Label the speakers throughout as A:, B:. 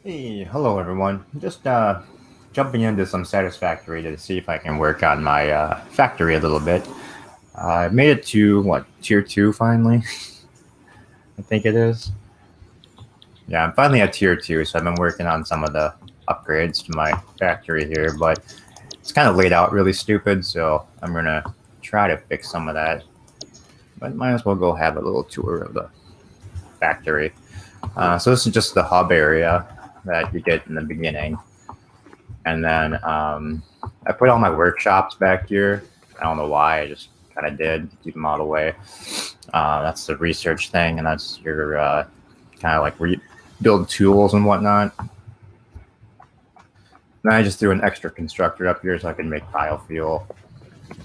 A: Hey, hello everyone. Just jumping into some Satisfactory to see if I can work on my factory a little bit. I made it to what, tier 2 finally? I think it is. Yeah, I'm finally at tier 2, so I've been working on some of the upgrades to my factory here, but it's kind of laid out really stupid, so I'm gonna try to fix some of that. But might as well go have a little tour of the factory. So this is just the hub area that you get in the beginning. And then I put all my workshops back here. I don't know why, I just kind of did, keep them out of the way. That's the research thing, and that's your kind of like build tools and whatnot. Then I just threw an extra constructor up here so I can make biofuel.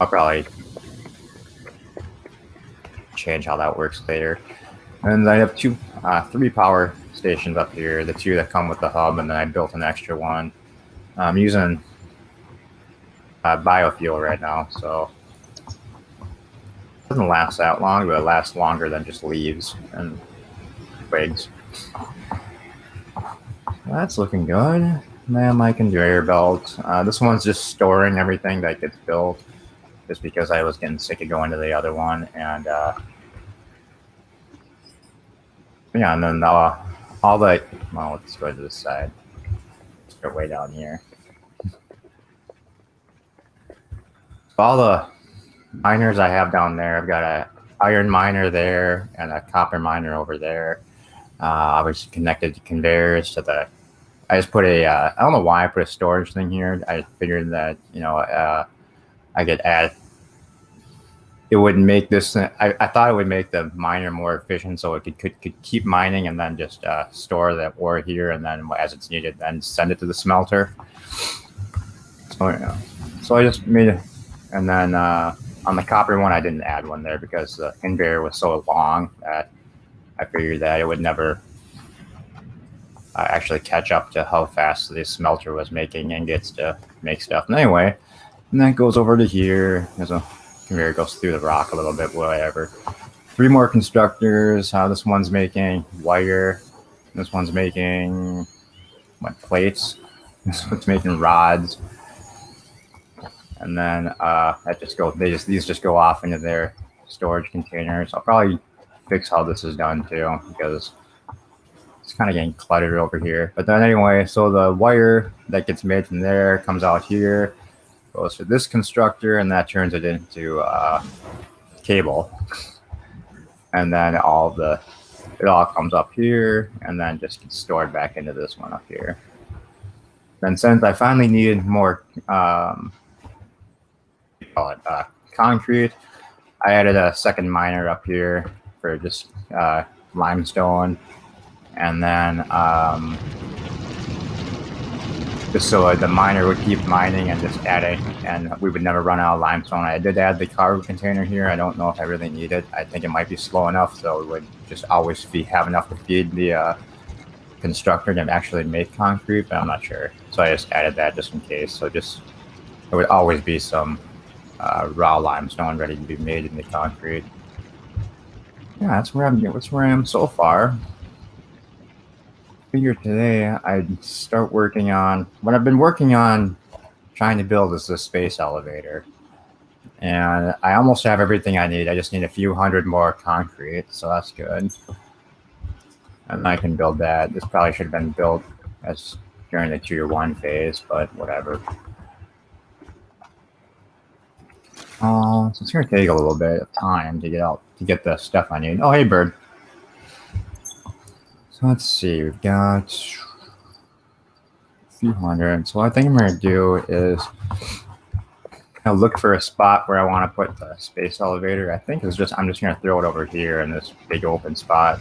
A: I'll probably change how that works later. And I have three power stations up here, the two that come with the hub, and then I built an extra one. I'm using biofuel right now, so it doesn't last that long, but it lasts longer than just leaves and twigs. That's looking good. Then my conveyor belt. This one's just storing everything that gets built, just because I was getting sick of going to the other one, and yeah, and then all the well, let's go to this side. Let's go way down here. So all the miners I have down there, I've got a iron miner there and a copper miner over there. Obviously connected to conveyors to the. I just put a. I don't know why I put a storage thing here. I figured that I could add. It would make this. I thought it would make the miner more efficient, so it could keep mining and then just store the ore here, and then as it's needed, then send it to the smelter. So yeah. So I just made it, and then on the copper one, I didn't add one there because the conveyor was so long that I figured that it would never actually catch up to how fast the smelter was making ingots to make stuff. And anyway, and that goes over to here. There's a conveyor goes through the rock a little bit, whatever. Three more constructors. This one's making wire. This one's making plates. This one's making rods. And then that just go. These just go off into their storage containers. I'll probably fix how this is done too, because it's kind of getting cluttered over here. But then anyway, so the wire that gets made from there comes out here, goes to this constructor, and that turns it into cable. And then it all comes up here, and then just gets stored back into this one up here. Then since I finally needed more concrete, I added a second miner up here for just limestone, and then just so the miner would keep mining and just adding, and we would never run out of limestone. I did add the cargo container here. I don't know if I really need it. I think it might be slow enough, so it would just always have enough to feed the constructor to actually make concrete, but I'm not sure. So I just added that just in case. So just there would always be some raw limestone ready to be made into concrete. Yeah, that's where I am so far. Figure today I'd start working on what I've been working on trying to build is the space elevator. And I almost have everything I need. I just need a few hundred more concrete, so that's good. And I can build that. This probably should have been built as during the tier 1 phase, but whatever. So it's gonna take a little bit of time to get the stuff I need. Oh, hey, bird. So let's see, we've got a few hundred. So what I think I'm gonna do is I'll look for a spot where I want to put the space elevator. I think I'm just gonna throw it over here in this big open spot.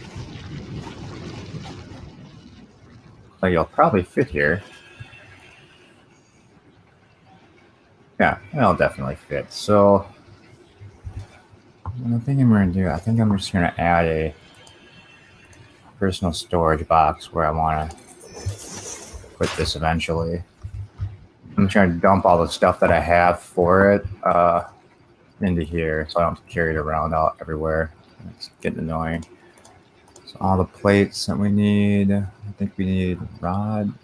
A: So you'll probably fit here. Yeah, it'll definitely fit. So what I think I'm gonna do, I think I'm just gonna add a personal storage box where I want to put this eventually. I'm trying to dump all the stuff that I have for it into here, so I don't carry it around out everywhere. It's getting annoying. So all the plates that we need. I think we need rod.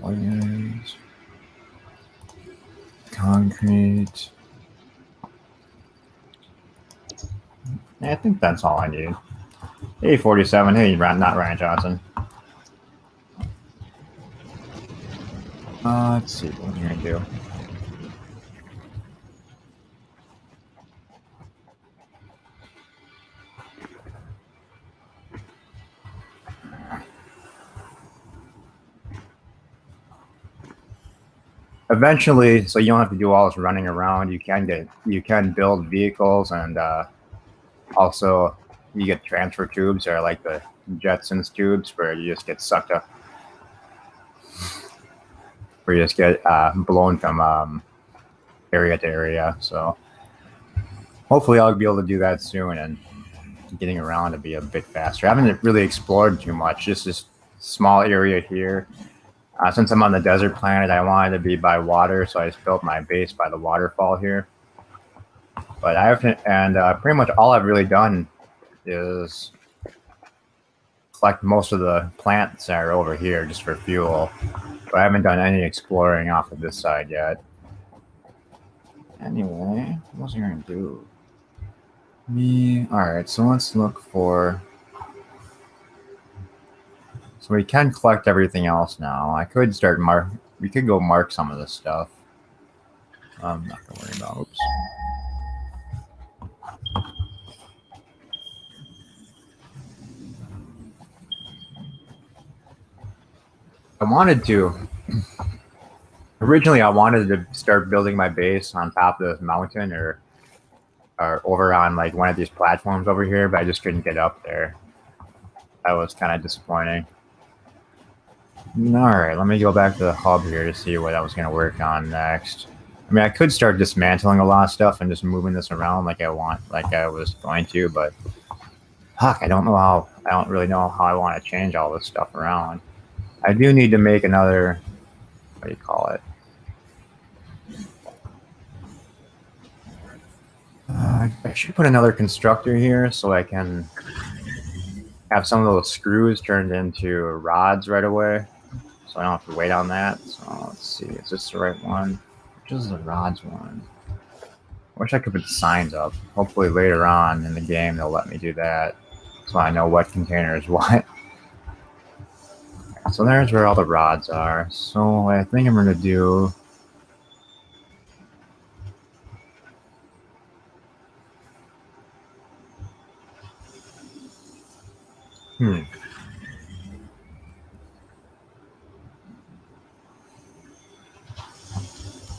A: Wires. Concrete. Yeah, I think that's all I need. Hey, 47. Hey, not Ryan Johnson. Let's see what we're gonna do. Eventually, so you don't have to do all this running around. You can build vehicles, and also you get transfer tubes, or like the Jetsons tubes, where you just get sucked up, where you just get blown from area to area. So hopefully, I'll be able to do that soon, and getting around to be a bit faster. I haven't really explored too much. Just this small area here. Since I'm on the desert planet, I wanted to be by water, so I just built my base by the waterfall here. But I haven't, and pretty much all I've really done is collect most of the plants that are over here just for fuel. But I haven't done any exploring off of this side yet. Anyway, what was I going to do? Alright, so let's look for... So we can collect everything else now. I could start we could go mark some of this stuff. I'm not gonna worry about. Oops. Originally I wanted to start building my base on top of this mountain or over on like one of these platforms over here, but I just couldn't get up there. That was kind of disappointing. Alright, let me go back to the hub here to see what I was going to work on next. I mean, I could start dismantling a lot of stuff and just moving this around like I was going to, but fuck, I don't really know how I want to change all this stuff around. I do need to make another, what do you call it? I should put another constructor here so I can have some of those screws turned into rods right away, so I don't have to wait on that. So let's see, is this the right one? Which is the rods one? I wish I could put signs up. Hopefully later on in the game they'll let me do that, so I know what container is what. So there's where all the rods are. So what I think I'm gonna do.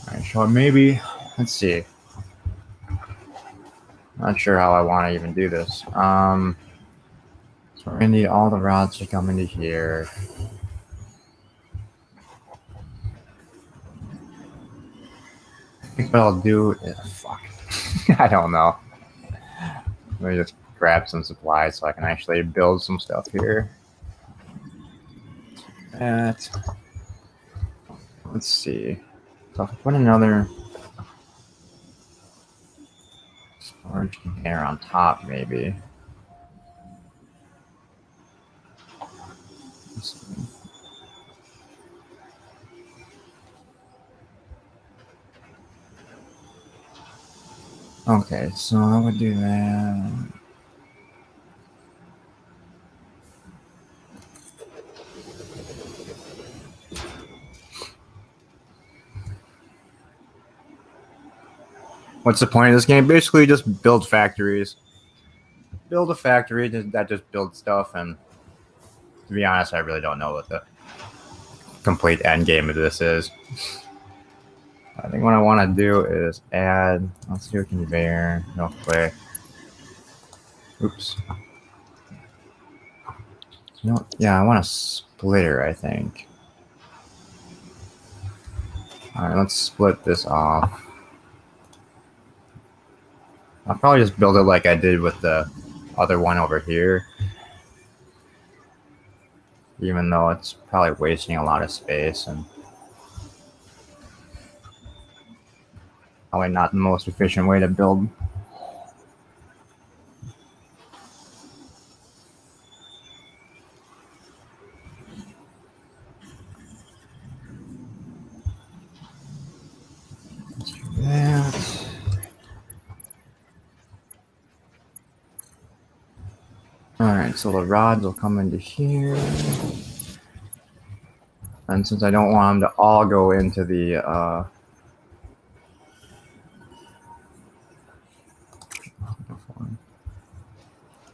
A: Alright, so maybe, let's see. Not sure how I want to even do this. So we're gonna need all the rods to come into here. I think what I'll do is, fuck, I don't know. Let me just grab some supplies so I can actually build some stuff here. Let's see. So if I put another storage container on top, maybe. Okay, so I would do that. What's the point of this game? Basically, just build factories. Build a factory that just builds stuff, and to be honest, I really don't know what the complete end game of this is. I think what I want to do is add, let's do a conveyor real quick. Oops. You know, yeah, I want a splitter, I think. All right, let's split this off. I'll probably just build it like I did with the other one over here. Even though it's probably wasting a lot of space and probably not the most efficient way to build. Alright, so the rods will come into here. And since I don't want them to all go into the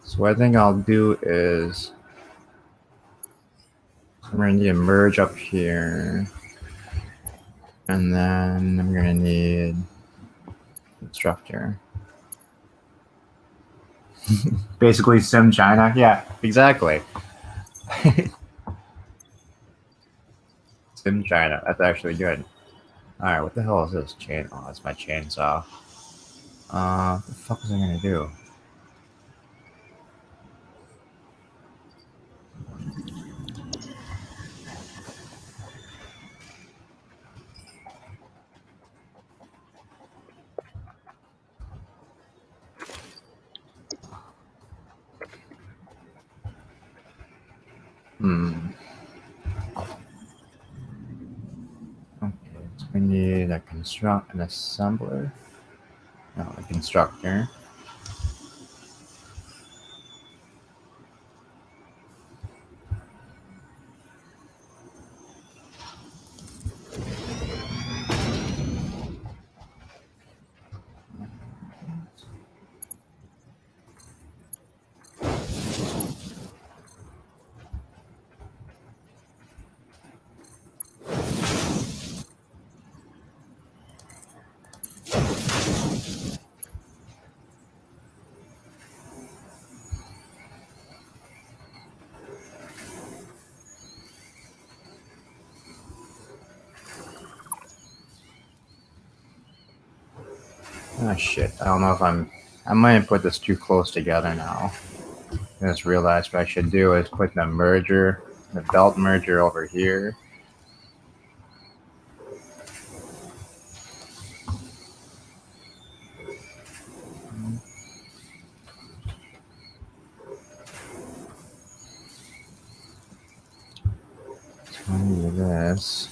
A: so what I think I'll do is I'm going to need a merge up here. And then I'm going to need constructor. Basically Sim China. Yeah, exactly. Sim China. That's actually good. Alright, what the hell is this chain? Oh, that's my chainsaw. What the fuck was I going to do? Okay, so we need an assembler. No, a constructor. Oh shit, I don't know if I might have put this too close together now. I just realized what I should do is put the belt merger over here. So I need this.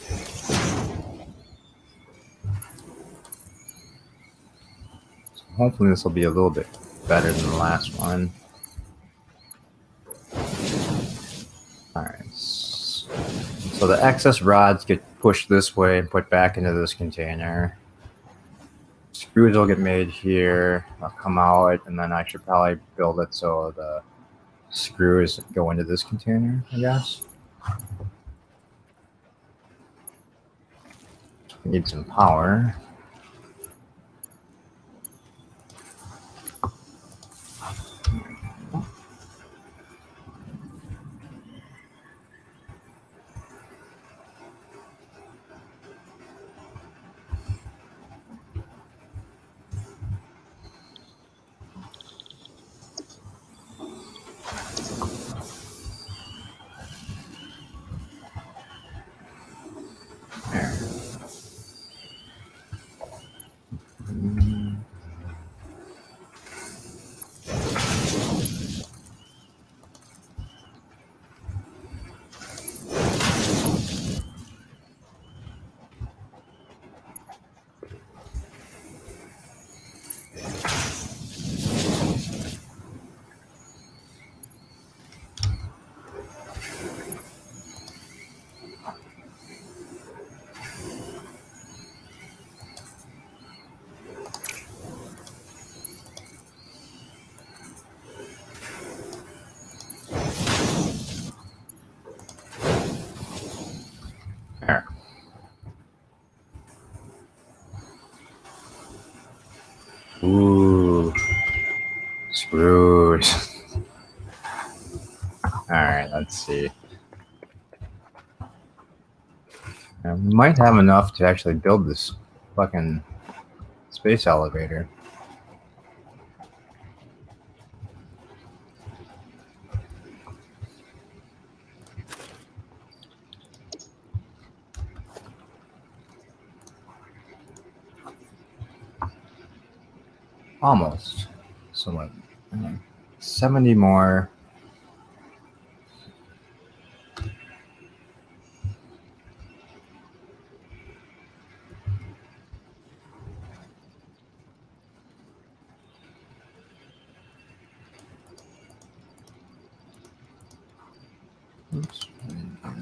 A: So hopefully this will be a little bit better than the last one. Alright. So the excess rods get pushed this way and put back into this container. Screws will get made here. They'll come out, and then I should probably build it so the screws go into this container, I guess. We need some power. There. There. Ooh. Screws. Alright, let's see. We might have enough to actually build this fucking space elevator. Almost. So like 70 more. Oops. All right.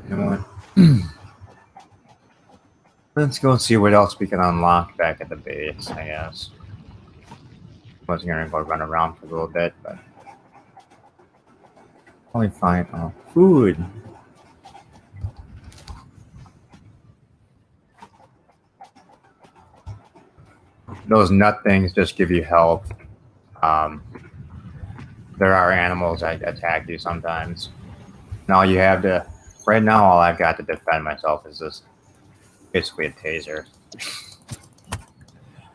A: You know what? Let's go and see what else we can unlock back at the base, I guess. I was gonna go run around for a little bit, but probably find food. Those nut things just give you health. Um, there are animals that attack you sometimes. And all you have to, right now, all I've got to defend myself is this, basically a taser.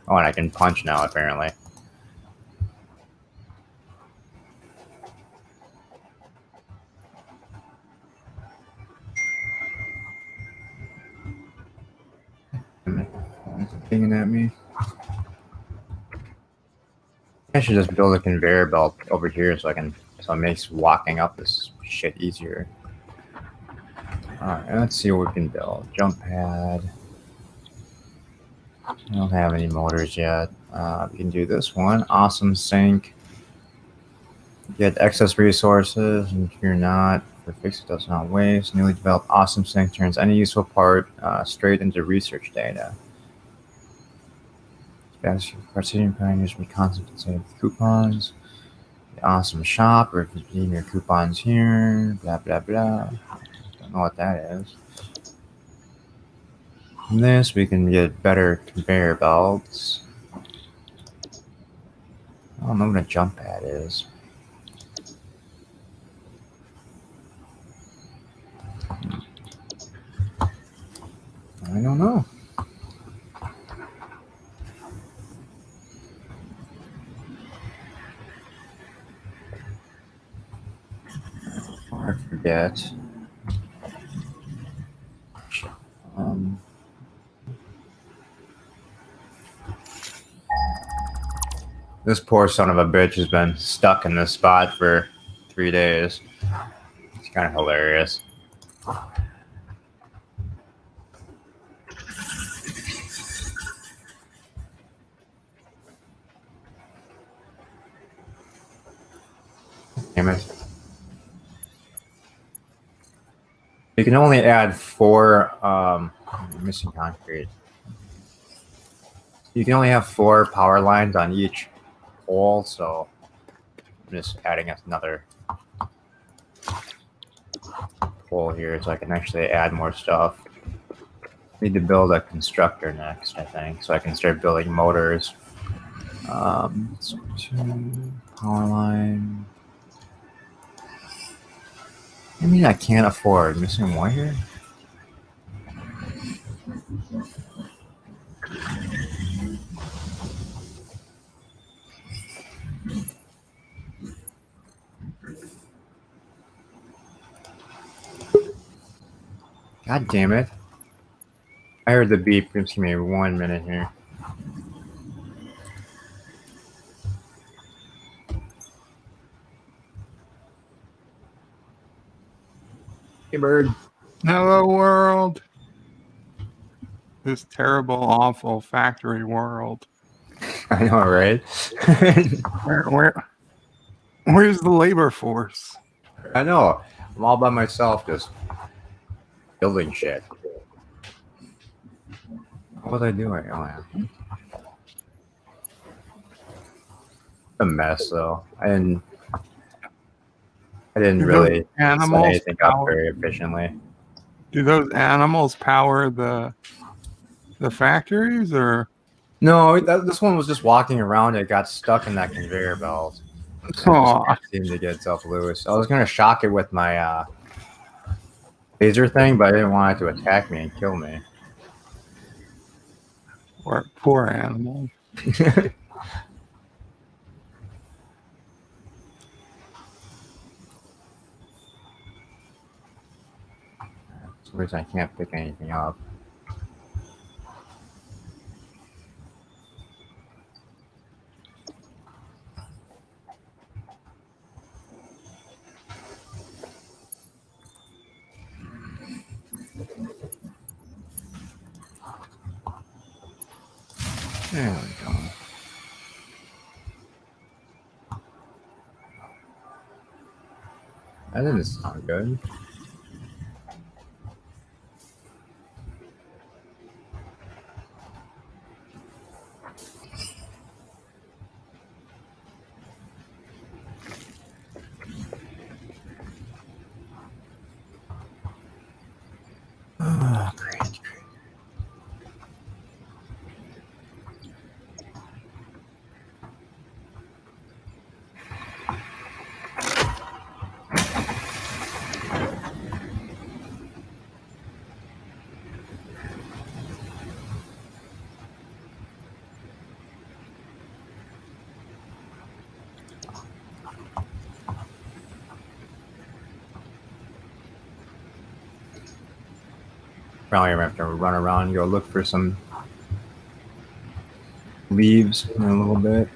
A: Oh, and I can punch now, apparently. Thinking at me. I should just build a conveyor belt over here so it makes walking up this shit easier. Alright, let's see what we can build. Jump pad. I don't have any motors yet. We can do this one. Awesome sink. Get excess resources, and if you're not, for fix it does not waste. Newly developed awesome sink turns any useful part straight into research data. Participating pioneers will constantly with coupons. The awesome shop, or if you redeem your coupons here, blah blah blah. Don't know what that is. From this, we can get better conveyor belts. I don't know what a jump pad is. I don't know. I forget. This poor son of a bitch has been stuck in this spot for 3 days. It's kind of hilarious. Damn it. You can only add 4 missing concrete. You can only have 4 power lines on each pole, so I'm just adding another pole here so I can actually add more stuff. Need to build a constructor next, I think, so I can start building motors. So 2 power line. I mean, I can't afford missing wire. God damn it. I heard the beep. Just give me 1 minute here. Hey, bird.
B: Hello, world. This terrible, awful factory world.
A: I know, right?
B: Where's the labor force?
A: I know. I'm all by myself just building shit. What was I doing? Oh, yeah. A mess, though. I didn't really set anything up very efficiently.
B: Do those animals power the factories, or?
A: No, this one was just walking around. It got stuck in that conveyor belt. It just seemed to get itself loose. I was gonna shock it with my laser thing, but I didn't want it to attack me and kill me.
B: Poor animal.
A: For some reason, I can't pick anything up. There we go. That didn't sound good. Oh, great. Probably gonna have to run around and go look for some leaves in a little bit.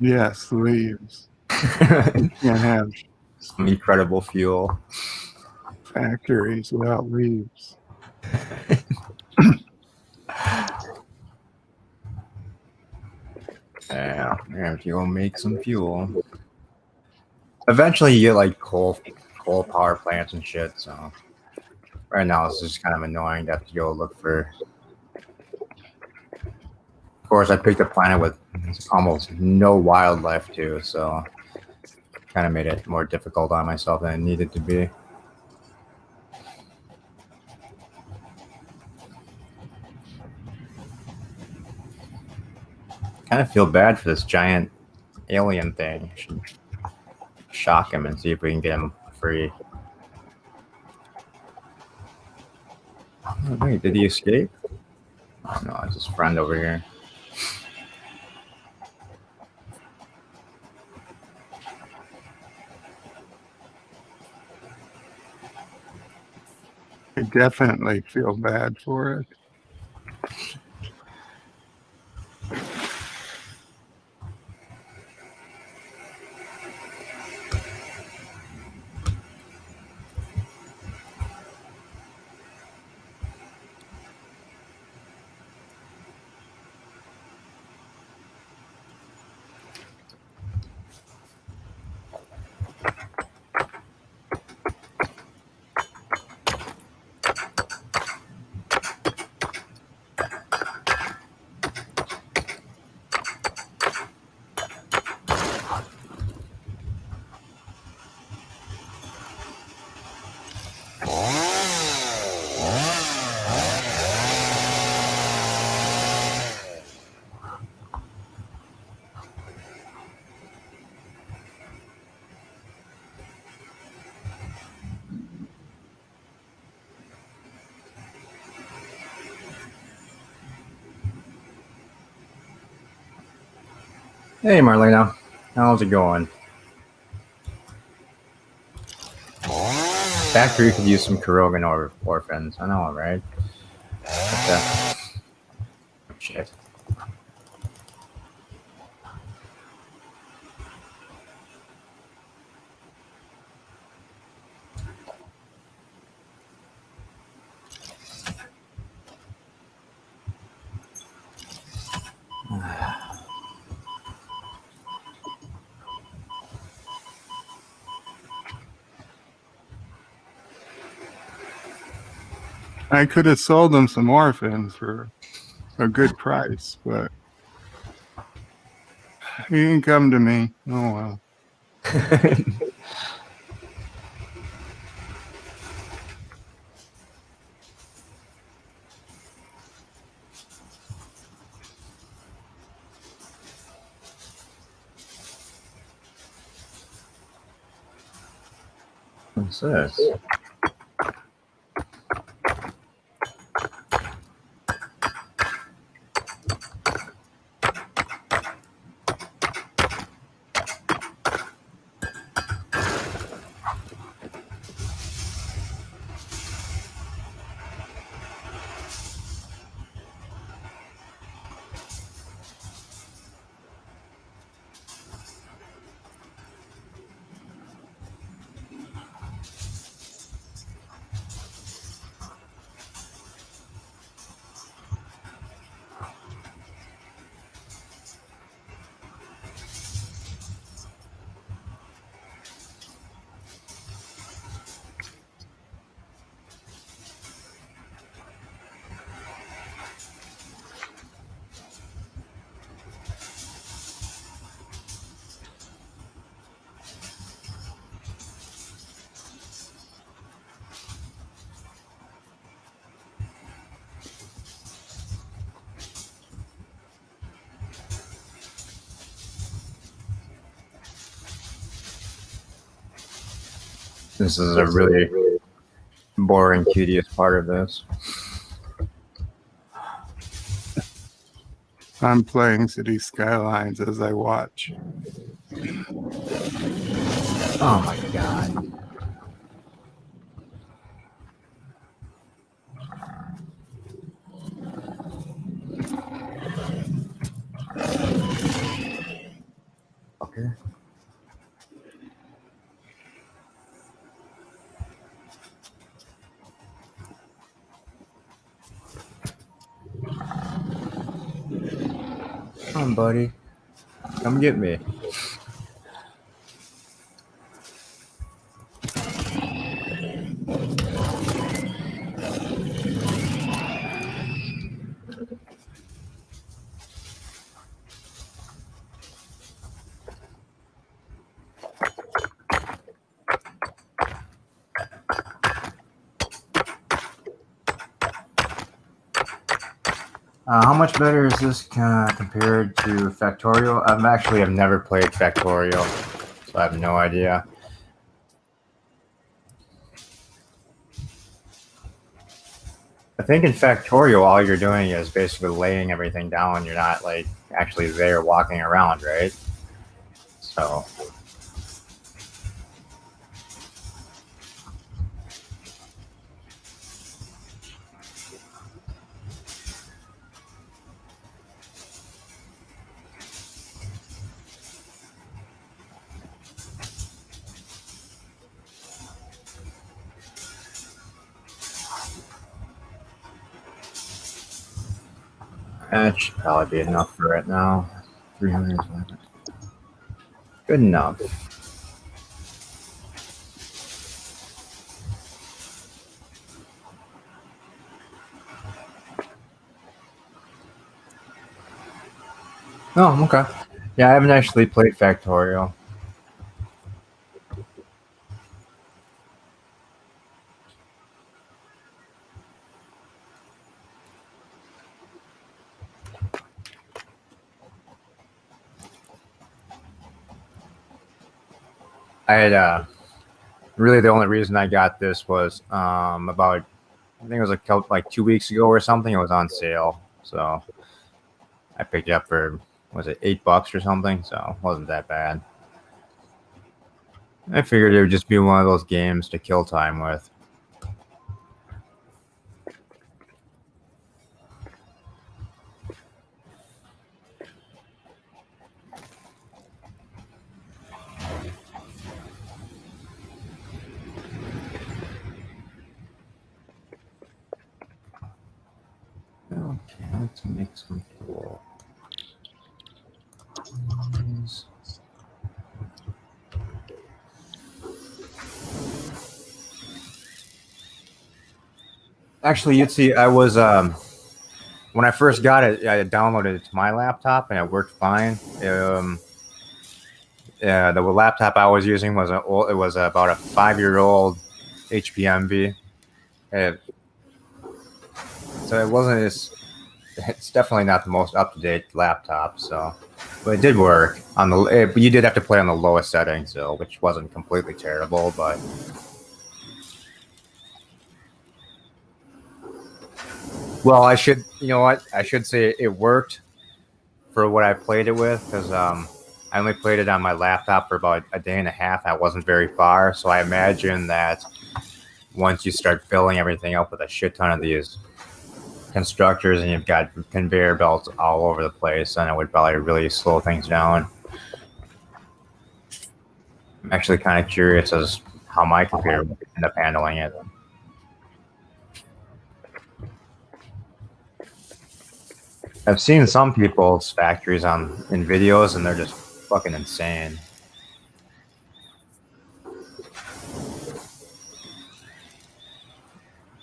B: Yes, leaves. You can't have
A: Some incredible fuel.
B: factories without leaves.
A: Yeah, we're gonna have to go make some fuel. Eventually, you get like coal power plants and shit. So right now, it's just kind of annoying to have to go look for. Of course, I picked a planet with almost no wildlife too, so kind of made it more difficult on myself than it needed to be. Kind of feel bad for this giant alien thing. Should shock him and see if we can get him free. Oh, wait, did he escape? Oh no, it's his friend over here.
B: I definitely feel bad for it.
A: Hey, Marlena, how's it going? Factory could use some Kurogan orphans. I know, right? But, shit.
B: I could have sold them some orphans for a good price, but he didn't come to me. Oh well.
A: What's this? This is a really boring, tedious part of this.
B: I'm playing City Skylines as I watch.
A: Oh my god. Okay. Come on, buddy. Come get me. How much better is this compared to Factorial? I've never played Factorial, so I have no idea. I think in Factorial, all you're doing is basically laying everything down. You're not like actually there walking around, right? So. That should probably be enough for right now. 300. Good enough. Oh, okay. Yeah, I haven't actually played Factorial. I had really the only reason I got this was about I think it was like 2 weeks ago or something. It was on sale, so I picked it up for was it $8 or something? So it wasn't that bad. I figured it would just be one of those games to kill time with. Okay, let's make some cool. Actually, you'd see, I was when I first got it, I downloaded it to my laptop and it worked fine. Yeah, the laptop I was using was it was about a 5-year-old HPMV. So it wasn't as it's definitely not the most up to date laptop. So, but it did work on the. You did have to play on the lowest settings, though, which wasn't completely terrible. But well, you know what, I should say it worked for what I played it with because I only played it on my laptop for about a day and a half. I wasn't very far, so I imagine that once you start filling everything up with a shit ton of these constructors and you've got conveyor belts all over the place, then it would probably really slow things down. I'm actually kind of curious as how my computer would end up handling it. I've seen some people's factories in videos and they're just fucking insane.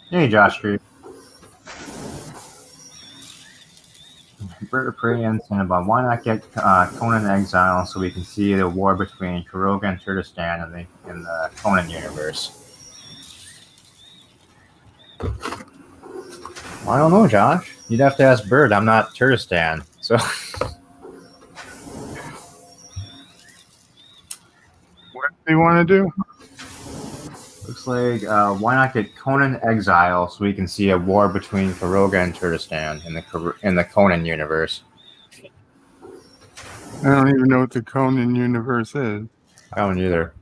A: Hey, Josh Creep. Bert Prey Cinnabon. Why not get Conan in Exile so we can see the war between Kuroga and Kurdistan in the Conan universe? Well, I don't know, Josh. You'd have to ask Bert. I'm not Kurdistan, so.
B: What do you want to do?
A: looks like why not get Conan Exile so we can see a war between Karoga and Kurdistan in the Conan universe.
B: I don't even know what the Conan universe is.
A: I don't either.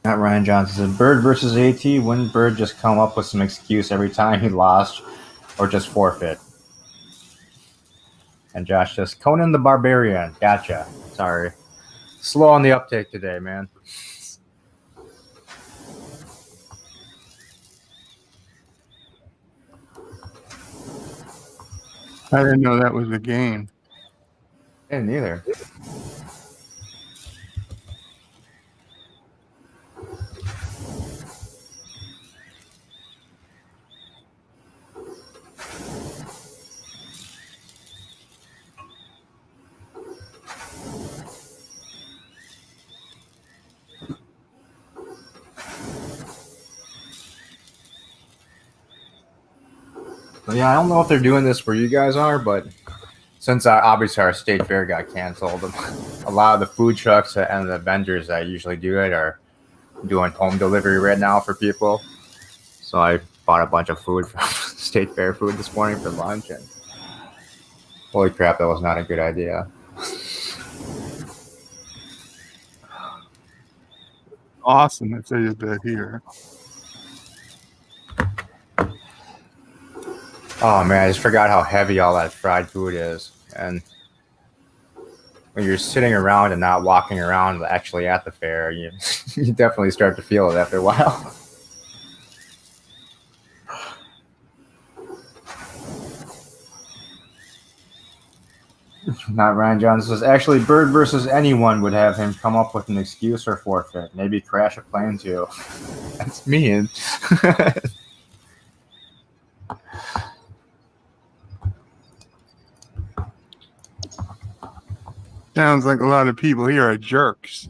A: Not Ryan Johnson says Bird versus AT. Wouldn't Bird just come up with some excuse every time he lost, or just forfeit? And Josh says Conan the Barbarian. Gotcha. Sorry, slow on the uptake today, man.
B: I didn't know that was a game.
A: I didn't either. So yeah, I don't know if they're doing this where you guys are, but since obviously our state fair got canceled, a lot of the food trucks and the vendors that usually do it are doing home delivery right now for people. So I bought a bunch of food from state fair food this morning for lunch, and holy crap, that was not a good idea.
B: Awesome that they did that here.
A: Oh man, I just forgot how heavy all that fried food is. And when you're sitting around and not walking around actually at the fair, you you definitely start to feel it after a while. Not Ryan Johnson says, actually, Bird versus anyone would have him come up with an excuse or forfeit. Maybe crash a plane too. That's mean.
B: Sounds like a lot of people here are jerks.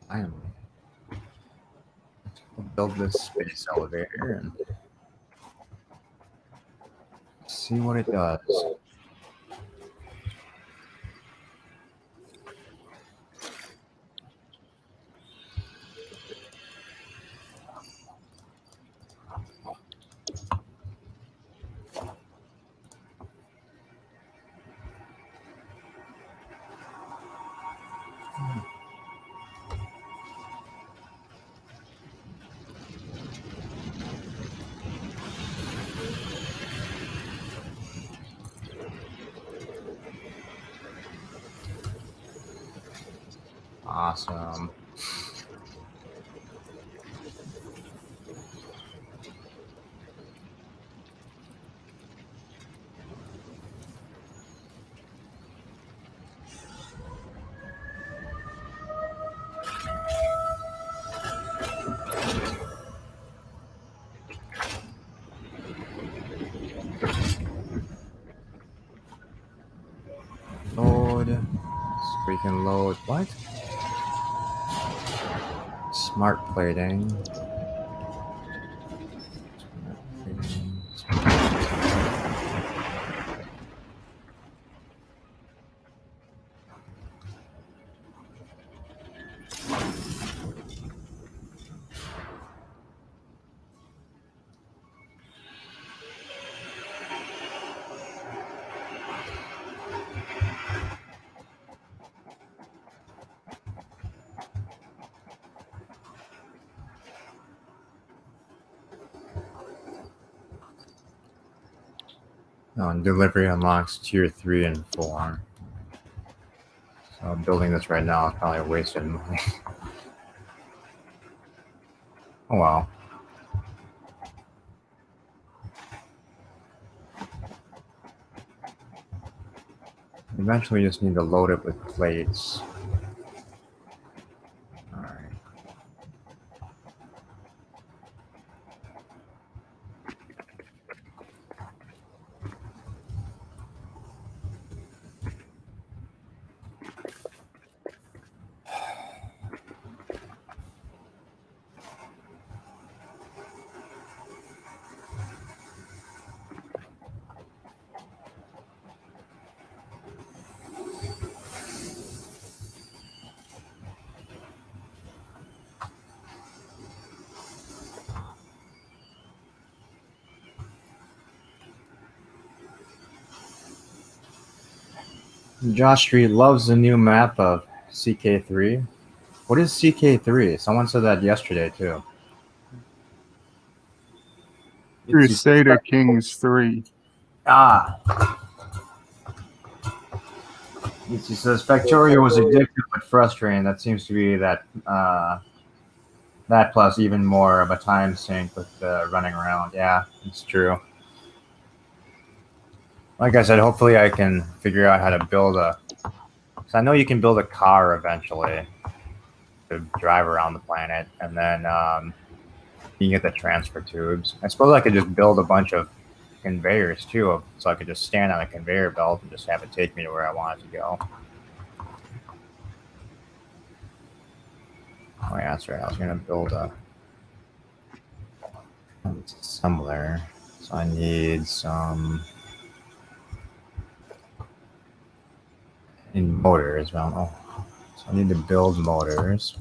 A: I am build this space elevator and see what it does. Awesome. Load. So we can load what? Smart plating. And delivery unlocks tier 3 and 4. So building this right now is probably a waste of money. Oh well. Eventually you just need to load it with plates. Alright. Josh Street loves the new map of CK3. What is CK3? Someone said that yesterday too.
B: Crusader Kings 3.
A: He says Factorio was addictive but frustrating. That seems to be that that plus even more of a time sink with running around. Yeah, it's true. Like I said, hopefully I can figure out how to build a. Cause I know you can build a car eventually to drive around the planet, and then you can get the transfer tubes. I suppose I could just build a bunch of conveyors too, so I could just stand on a conveyor belt and just have it take me to where I want it to go. Oh yeah, that's right. I was gonna build a somewhere, so I need some in motors. Well, so I need to build motors.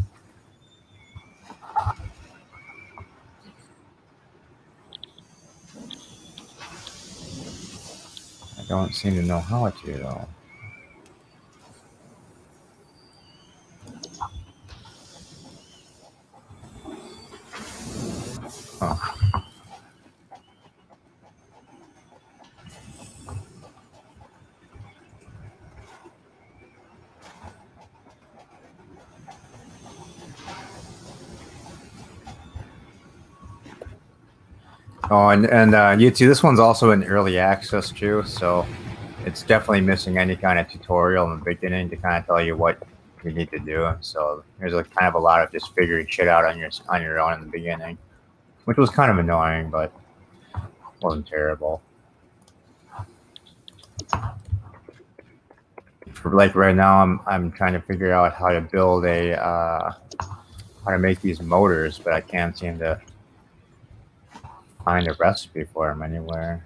A: I don't seem to know how to though. Oh. Oh, and YouTube, this one's also in early access too, so it's definitely missing any kind of tutorial in the beginning to kind of tell you what you need to do. So there's kind of a lot of just figuring shit out on your own in the beginning, which was kind of annoying, but wasn't terrible. Like right now, I'm trying to figure out how to build a how to make these motors, but I can't seem to find a recipe for them anywhere.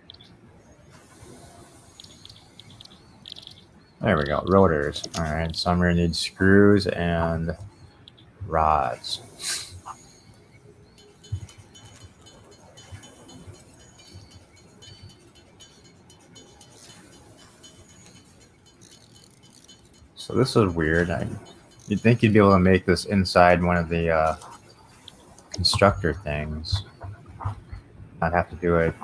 A: There we go, rotors. All right, so I'm gonna need screws and rods. So this is weird. You'd think you'd be able to make this inside one of the constructor things. Not have to do it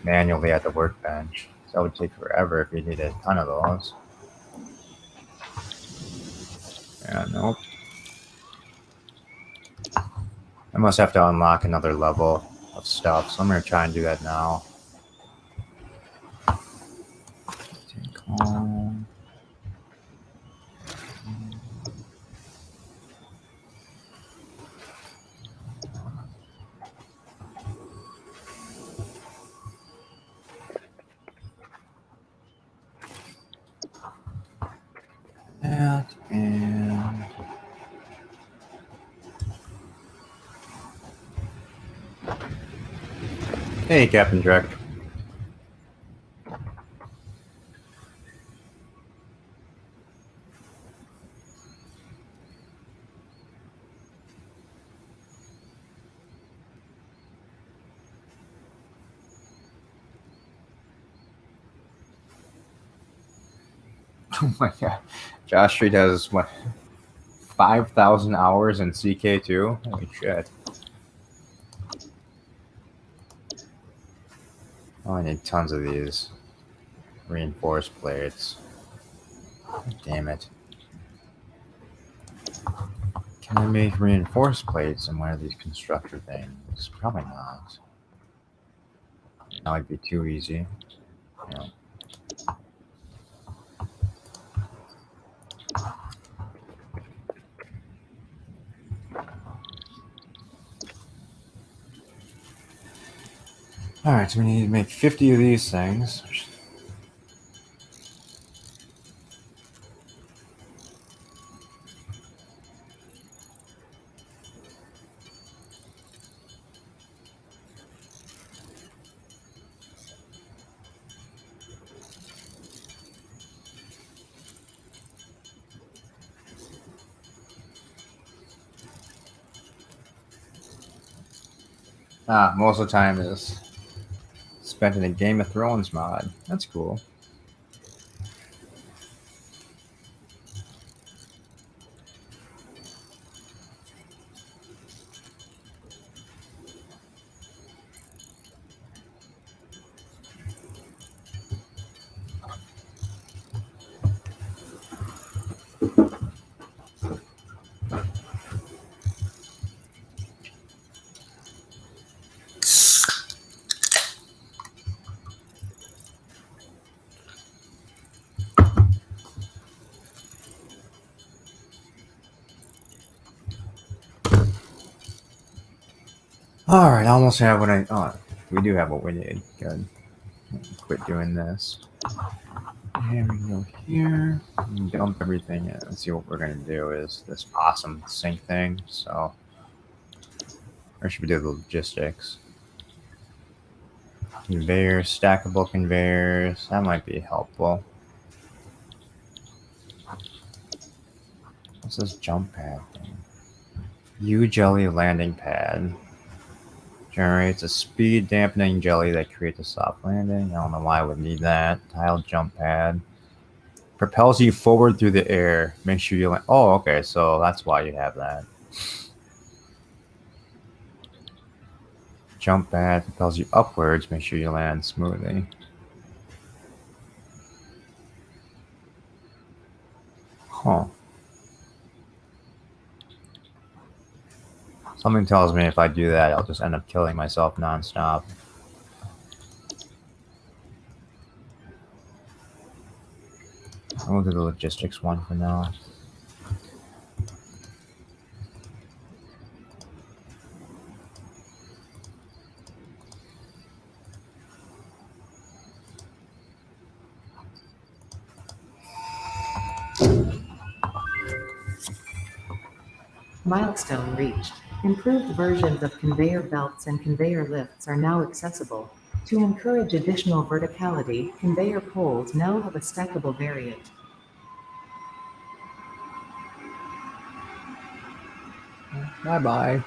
A: manually at the workbench. So that would take forever if you needed a ton of those. Yeah, nope. I must have to unlock another level of stuff, so I'm gonna try and do that now. Take home. That and hey, Captain Drek. Oh my god, Josh Street has what 5,000 hours in CK2. Holy shit! Oh, I need tons of these reinforced plates. Damn it! Can I make reinforced plates in one of these constructor things? Probably not. That would be too easy. Yeah. All right, so we need to make 50 of these things. Most of the time is spent in a Game of Thrones mod. That's cool. All right, I almost have what I. Oh, we do have what we need. Good. Quit doing this. And we can go here. And dump everything in. Let's see what we're gonna do. Is this awesome sync thing? So, or should we do the logistics? Conveyors, stackable conveyors. That might be helpful. What's this jump pad thing? U jelly landing pad. Generates a speed dampening jelly that creates a soft landing. I don't know why I would need that. Tile jump pad. Propels you forward through the air. Make sure you land. Oh, okay. So that's why you have that. Jump pad propels you upwards. Make sure you land smoothly. Huh. Something tells me if I do that, I'll just end up killing myself nonstop. I'll do the logistics one for now.
C: Milestone reached. Improved versions of conveyor belts and conveyor lifts are now accessible. To encourage additional verticality, conveyor poles now have a stackable variant.
A: Bye bye.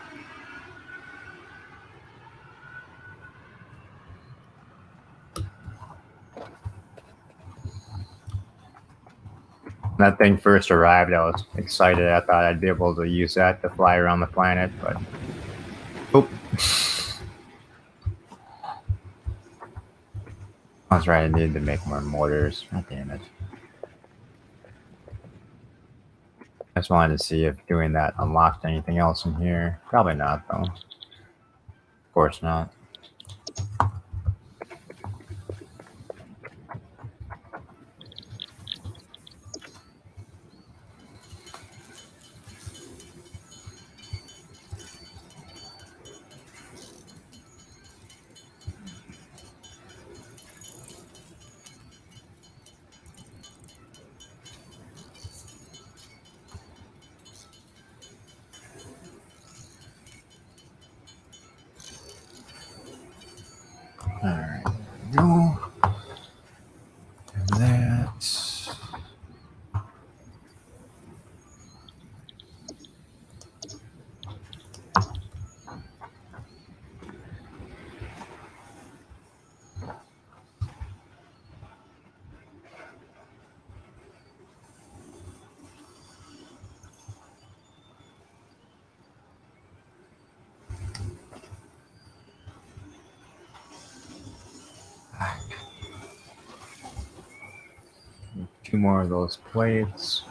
A: When that thing first arrived, I was excited. I thought I'd be able to use that to fly around the planet, but nope. That's right, I needed to make more mortars. God damn it. just wanted to see if doing that unlocked anything else in here. Probably not, though. Of course not. Alright, no. And that. Two more of those plates.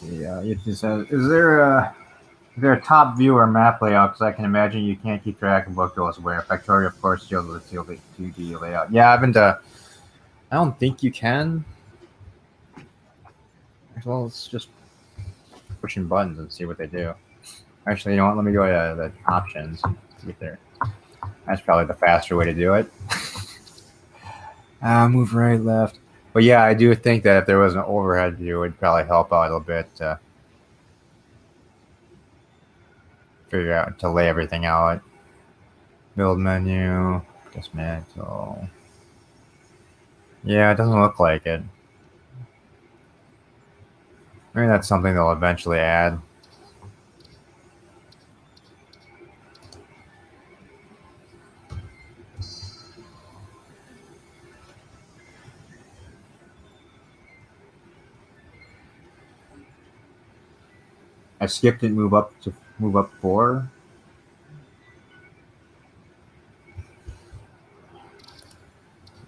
A: Yeah, is there a top view or map layout? Because I can imagine you can't keep track of what goes where. Factory, of course, deals with the 2D layout. Yeah, I don't think you can. Well, it's just pushing buttons and see what they do. Actually, you know what? Let me go to the options. See if they're. That's probably the faster way to do it. Move right, left. But yeah, I do think that if there was an overhead view, it would probably help out a little bit to figure out to lay everything out. Build menu, dismantle. Yeah, it doesn't look like it. Maybe that's something they'll eventually add. I skipped it. Move up 4.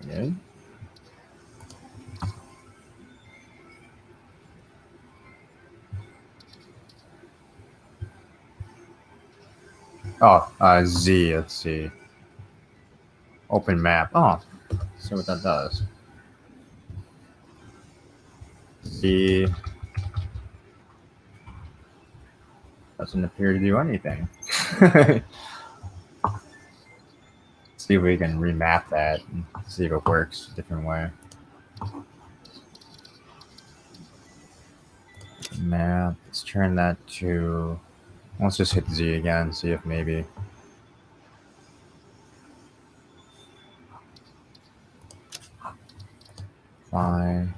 A: Yeah. Oh, Z. Let's see. Open map. Oh, let's see what that does. Z doesn't appear to do anything. See if we can remap that and see if it works a different way. Map. Let's turn that to. Let's just hit Z again. See if maybe. Fine.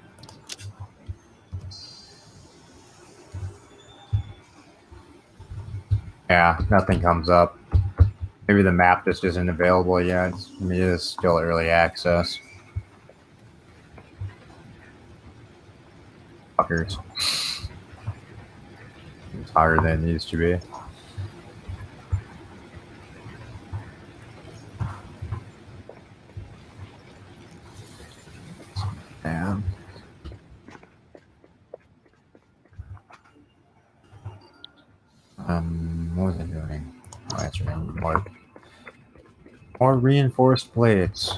A: Yeah, nothing comes up. Maybe the map just isn't available yet. I mean, it is still early access. Fuckers. It's harder than it needs to be. Damn. What was I doing? Oh, that's right. More reinforced plates.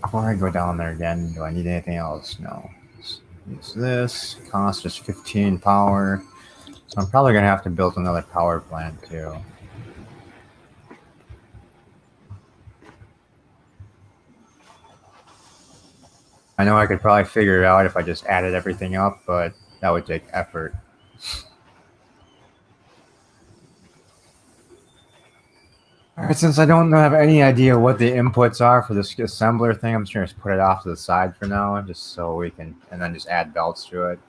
A: Before I go down there again, do I need anything else? No. Use this. Cost is 15 power. So I'm probably going to have to build another power plant too. I know I could probably figure it out if I just added everything up, but that would take effort. All right, since I don't have any idea what the inputs are for this assembler thing, I'm just going to put it off to the side for now, just so we can, and then just add belts to it.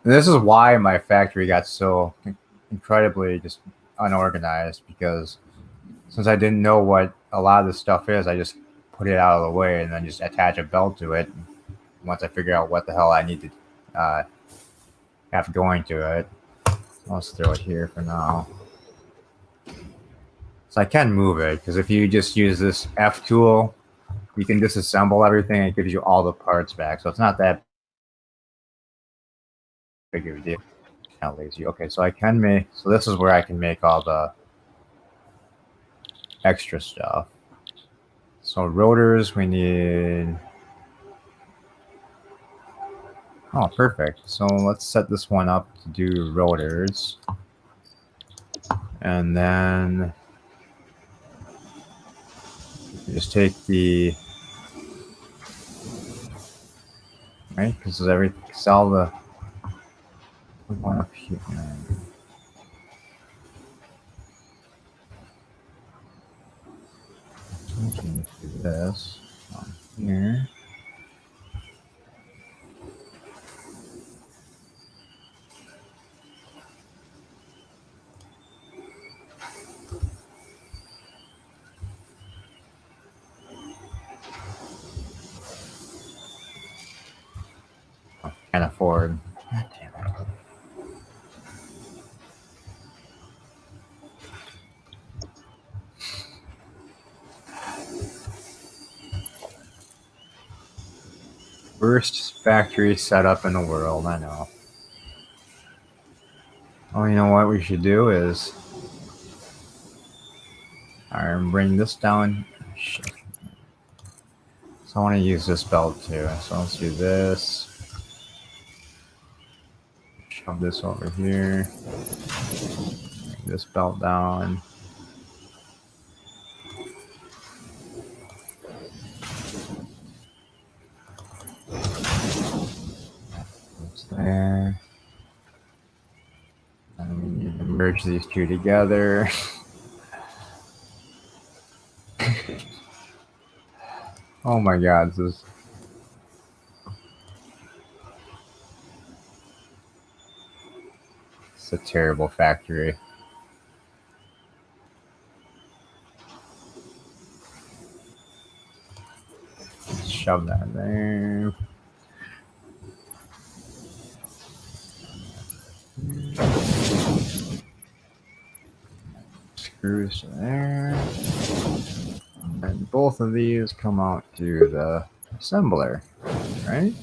A: And this is why my factory got so incredibly just unorganized, because since I didn't know what a lot of this stuff is, I just put it out of the way and then just attach a belt to it. Once I figure out what the hell I need to have going to it, let's throw it here for now. So I can move it, because if you just use this F tool, you can disassemble everything and it gives you all the parts back. So it's not that big of a deal. Kind of lazy. Okay, so I can make, so this is where I can make all the extra stuff. So rotors, we need, oh, perfect. So let's set this one up to do rotors. And then just take the, right, because it's all the one up here. Do this on here. Can't afford. God damn it. Worst factory setup in the world, I know. Oh, you know what we should do is bring this down. Shit. So I want to use this belt too. So let's do this. Shove this over here. Bring this belt down. It's there. And we need to merge these two together. Oh my god, this is a terrible factory. Shove that there. Screws there. And both of these come out to the assembler, right?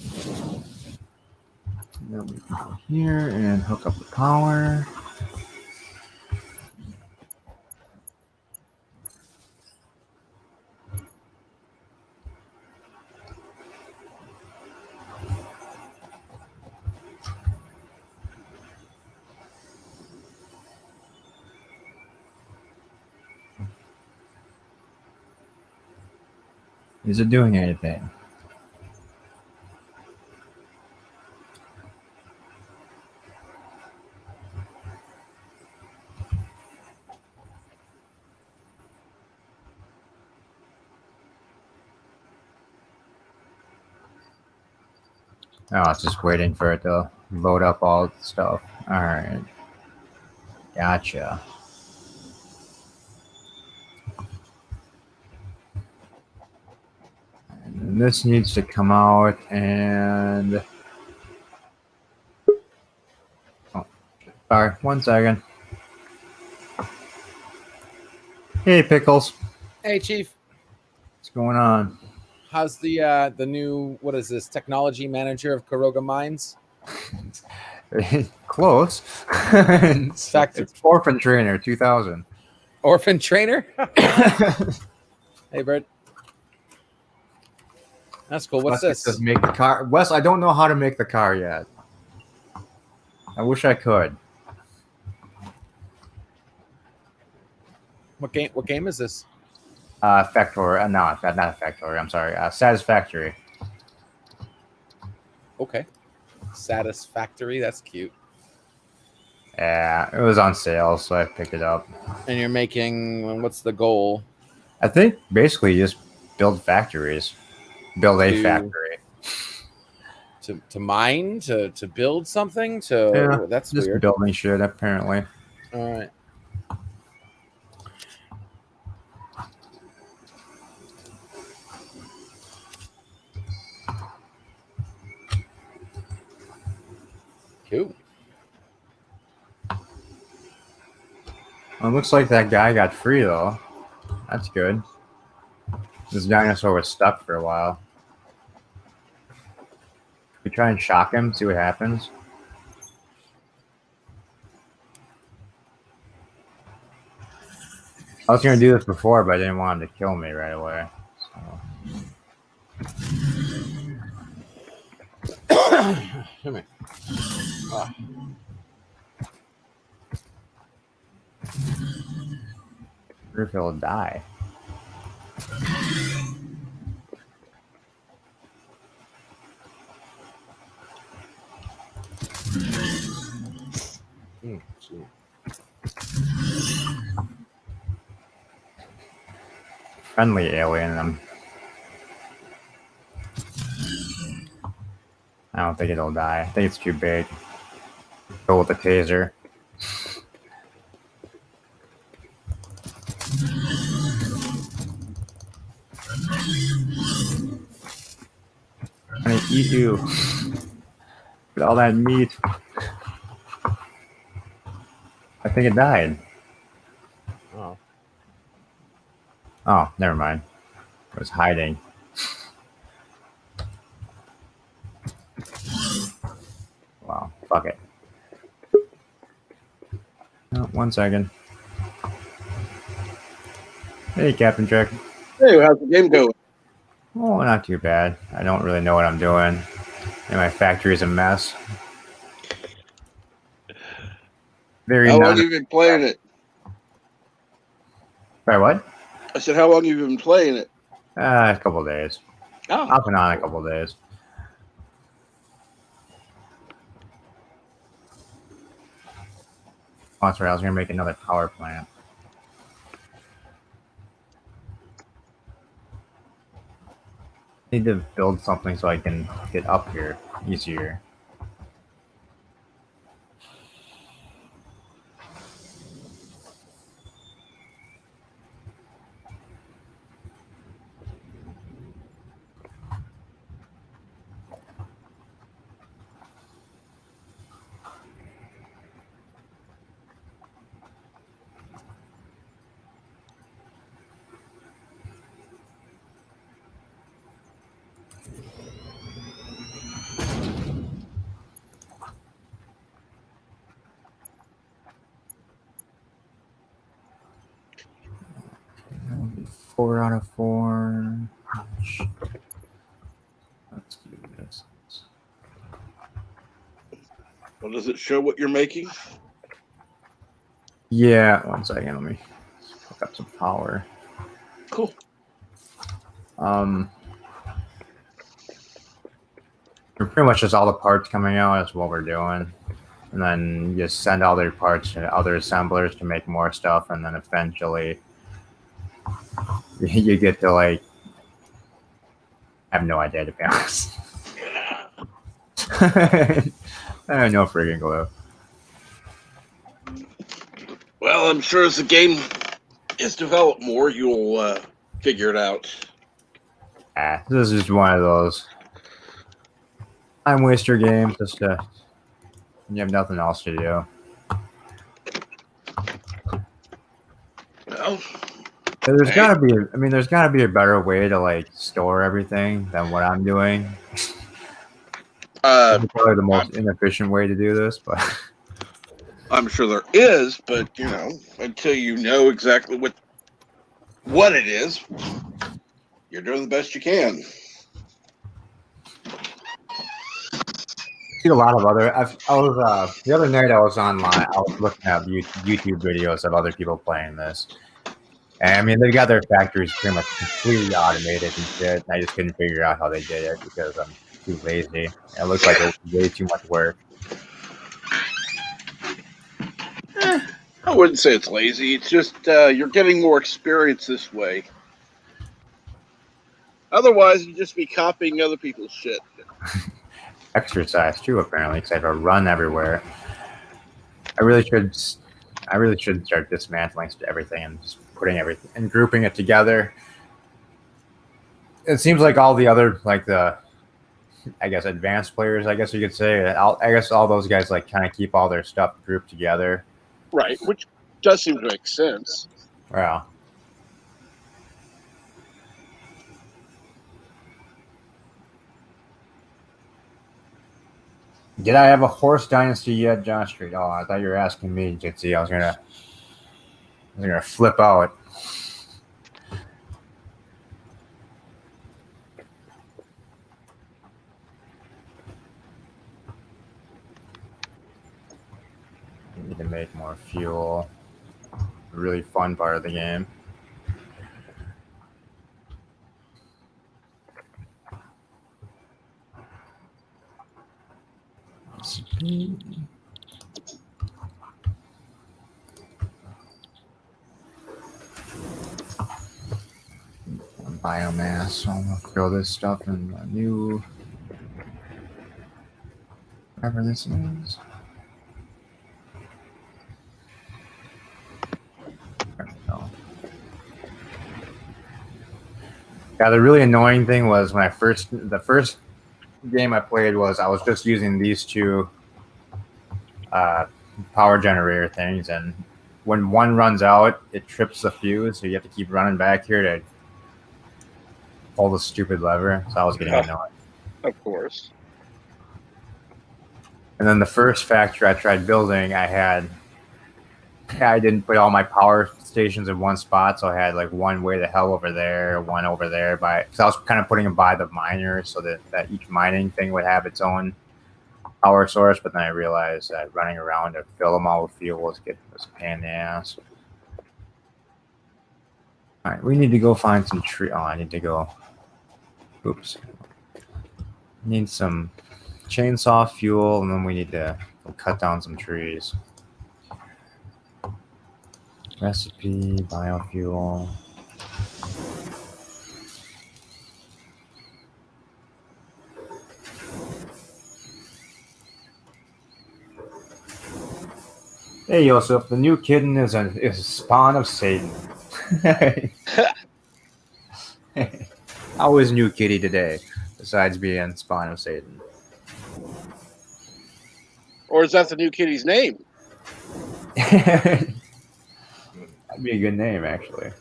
A: And then we can go here and hook up the power. Is it doing anything? Oh, it's just waiting for it to load up all the stuff. All right. Gotcha. And this needs to come out and... Oh, sorry, 1 second. Hey, Pickles.
D: Hey, Chief.
A: What's going on?
D: How's the new, what is this, technology manager of Karoga Mines?
A: Close. It's Orphan Trainer 2000.
D: Orphan Trainer? Hey, Bert. That's cool. What's
A: Wes
D: this?
A: says make the car. Wes, I don't know how to make the car yet. I wish I could.
D: What game is this?
A: Factory. No, not Factory. I'm sorry. Satisfactory.
D: Okay. Satisfactory. That's cute.
A: Yeah, it was on sale, so I picked it up.
D: And you're making, what's the goal?
A: I think basically just build factories. Build a
D: To-
A: factory.
D: To mine, to build something,
A: Yeah,
D: that's
A: just
D: weird.
A: building shit apparently.
D: All right. Cool.
A: Well, it looks like that guy got free though. That's good. This dinosaur was stuck for a while. We try and shock him, see what happens. I was gonna do this before, but I didn't want him to kill me right away. So.
D: Come here. Ah.
A: I wonder if he'll die.
D: Shoot.
A: Friendly alien. I don't think it'll die. I think it's too big. Go with the taser. I'm gonna eat you. With all that meat. I think it died.
D: Oh.
A: Oh, never mind. It was hiding. Wow, fuck it. Oh, 1 second. Hey, Captain Jack.
E: Hey, how's the game going?
A: Oh, not too bad. I don't really know what I'm doing. And my factory's a mess. Very
E: How long
A: non-
E: have you been playing it?
A: Sorry, what?
E: I said, how long have you been playing it?
A: A couple days.
E: Oh,
A: Off and on a couple days. Oh, that's right. I was going to make another power plant. Need to build something so I can get up here easier. That'll be 4 out of 4. Let's do this.
E: well, does it show what you're making?
A: Yeah, 1 second. Let me hook up some power.
E: Cool.
A: Pretty much just all the parts coming out is what we're doing. And then you just send all their parts to other assemblers to make more stuff, and then eventually you get to like I have no idea to be honest. I have no freaking clue.
E: Well, I'm sure as the game is developed more, you'll figure it out.
A: This is just one of those time waster games. Just you have nothing else to do.
E: Well,
A: There's
E: Hey.
A: gotta be. I mean, there's gotta be a better way to like store everything than what I'm doing. It's probably the most inefficient way to do this, but
E: I'm sure there is, but until you know exactly what it is, you're doing the best you can.
A: see a lot of other. I was the other night I was online. I was looking at YouTube videos of other people playing this, and I mean they got their factories pretty much completely automated and shit. And I just couldn't figure out how they did it because I'm too lazy. It looked like it was way too much work.
E: I wouldn't say it's lazy. It's just you're getting more experience this way. Otherwise, you'd just be copying other people's shit.
A: Exercise too, apparently, because I have to run everywhere. I really should start dismantling everything and just putting everything and grouping it together. It seems like all the other, like the, I guess, advanced players, I guess you could say, I guess all those guys like kind of keep all their stuff grouped together.
E: Right, which does seem to make sense.
A: Well, did I have a horse dynasty yet, John Street? Oh, I thought you were asking me, Jitsi. I was gonna flip out. Need to make more fuel. Really fun part of the game. Biomass. So I'm gonna throw this stuff in the new, whatever this is. There we go. Yeah, the really annoying thing was when the first game I played was I was just using these two power generator things, and when one runs out, it trips the fuse, so you have to keep running back here to pull the stupid lever. So I was getting annoyed.
E: Of course.
A: And then the first factory I tried building, I didn't put all my power stations in one spot, so I had like one way the hell over there, one over there. Because I was kind of putting them by the miner, so that each mining thing would have its own power source. But then I realized that running around to fill them all with fuel was a pain in the ass. All right, we need to go find some tree. Oh, I need to go. Oops. Need some chainsaw fuel, and then we need to cut down some trees. Recipe, biofuel. Hey, Yosef, the new kitten is a spawn of Satan. How is new kitty today, besides being spawn of Satan?
E: Or is that the new kitty's name?
A: That'd be a good name, actually.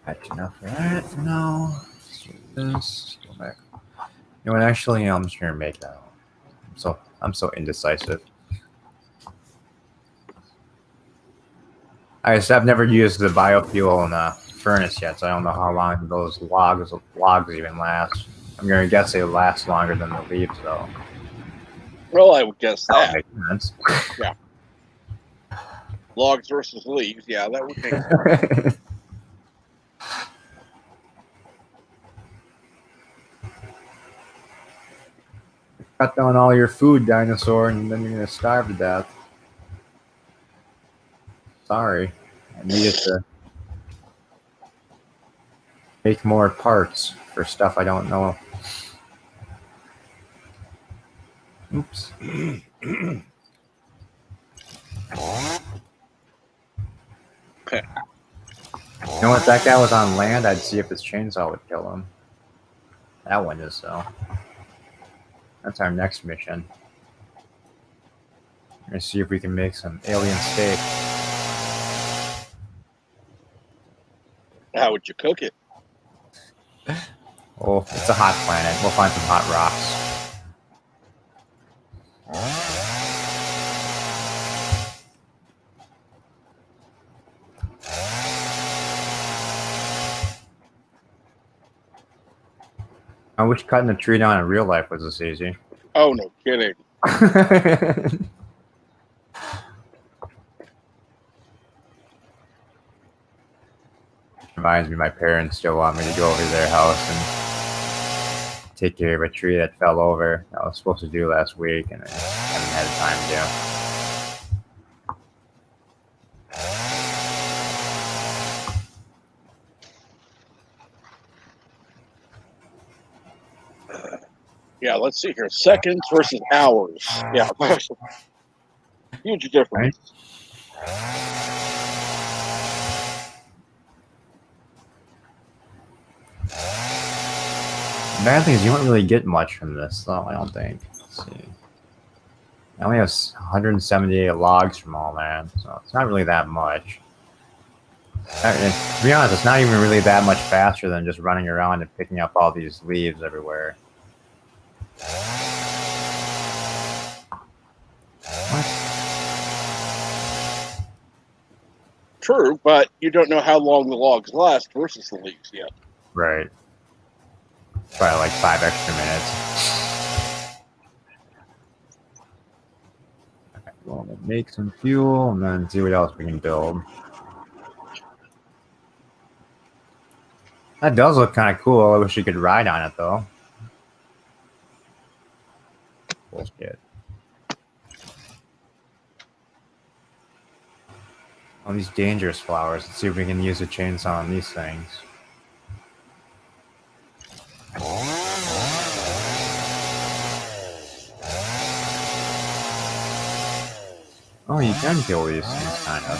A: That's enough for that for now. Let's do this. Go back. You know what? Actually, I'm just gonna make that. I'm so indecisive. I've never used the biofuel in the furnace yet, so I don't know how long those logs even last. I'm gonna guess they last longer than the leaves, though.
E: Well, I would guess that.
A: That makes sense.
E: Logs versus leaves. Yeah, that would make sense.
A: Cut down all your food, dinosaur, and then you're gonna starve to death. Sorry, I needed to make more parts for stuff I don't know. Oops.
E: Okay.
A: You know what? If that guy was on land, I'd see if his chainsaw would kill him. That one is, so. That's our next mission. We're gonna see if we can make some alien steak.
E: How would you cook it?
A: Oh, it's a hot planet. We'll find some hot rocks. I wish cutting a tree down in real life was this easy.
E: Oh, no kidding.
A: Reminds me, my parents still want me to go over to their house and take care of a tree that fell over. I was supposed to do last week, and I haven't had time
E: Yeah, let's see here. Seconds versus hours. Yeah, huge
A: to.
E: difference.
A: Bad thing is you don't really get much from this, though. I don't think. Let's see. I only have 178 logs from all that, so it's not really that much. And to be honest, it's not even really that much faster than just running around and picking up all these leaves everywhere. What?
E: True, but you don't know how long the logs last versus the leaves yet.
A: Right. Probably like 5 extra minutes. Okay, well, we'll make some fuel and then see what else we can build. That does look kind of cool. I wish you could ride on it, though. Bullshit. All these dangerous flowers. Let's see if we can use a chainsaw on these things. Oh, you can kill these things, kind of.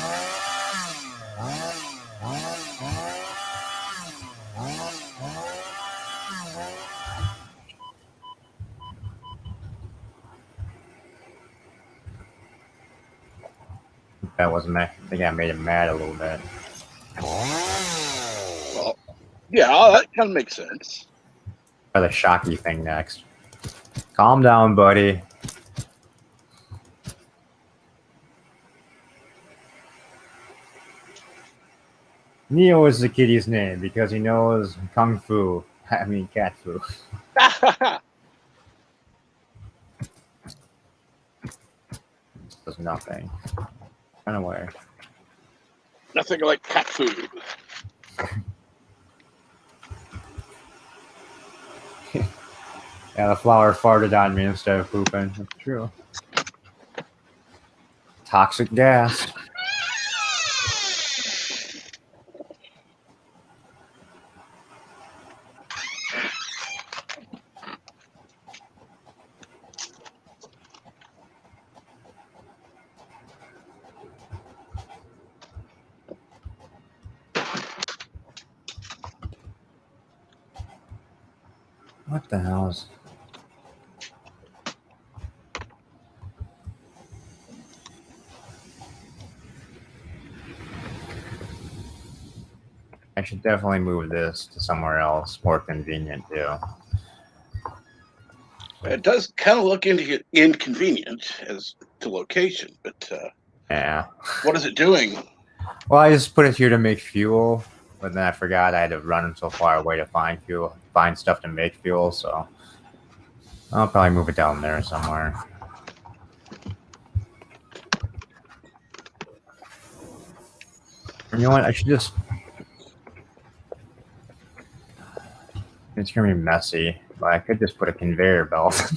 A: That wasn't me. I think I made him mad a little bit.
E: Well, yeah, that kind of makes sense.
A: Try the shocky thing next. Calm down, buddy. Neo is the kitty's name because he knows kung fu. I mean, cat fu. Does nothing. Run away.
E: Nothing like cat food.
A: Yeah, the flower farted on me instead of pooping. That's true. Toxic gas. What the hell is... I should definitely move this to somewhere else, more convenient too.
E: It does kind of look inconvenient as to location, but
A: Yeah.
E: what is it doing?
A: Well, I just put it here to make fuel, but then I forgot I had to run so far away to find fuel, find stuff to make fuel, so I'll probably move it down there somewhere. And you know what? I should just... It's gonna be messy, but I could just put a conveyor belt.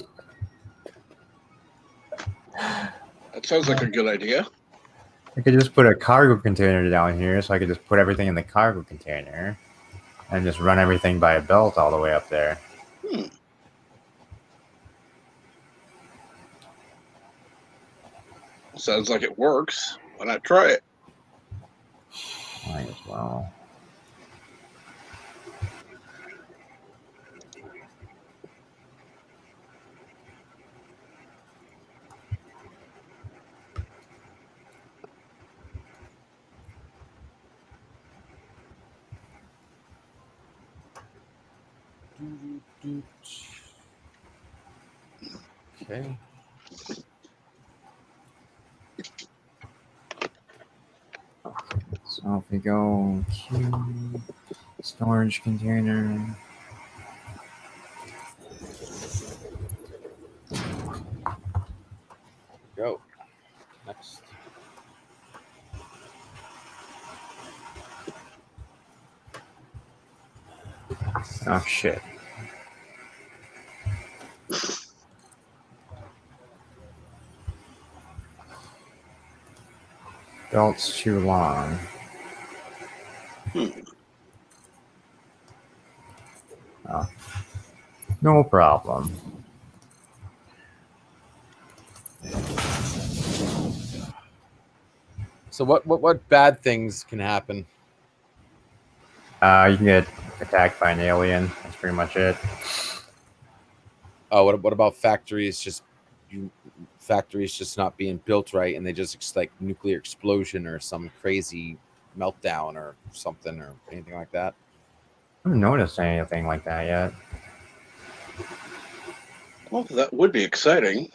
E: That sounds like a good idea.
A: I could just put a cargo container down here, so I could just put everything in the cargo container and just run everything by a belt all the way up there.
E: Sounds like it works. Why not try it?
A: Might as well.
D: Okay.
A: So if we go Q, storage container.
D: Go. Next.
A: Oh shit. Belt's too long. Oh. No problem.
D: So what bad things can happen?
A: You can get attacked by an alien. That's pretty much it.
D: Oh, what about factories just not being built right, and they just like nuclear explosion or some crazy meltdown or something or anything like that?
A: I haven't noticed anything like that yet.
E: Well, that would be exciting.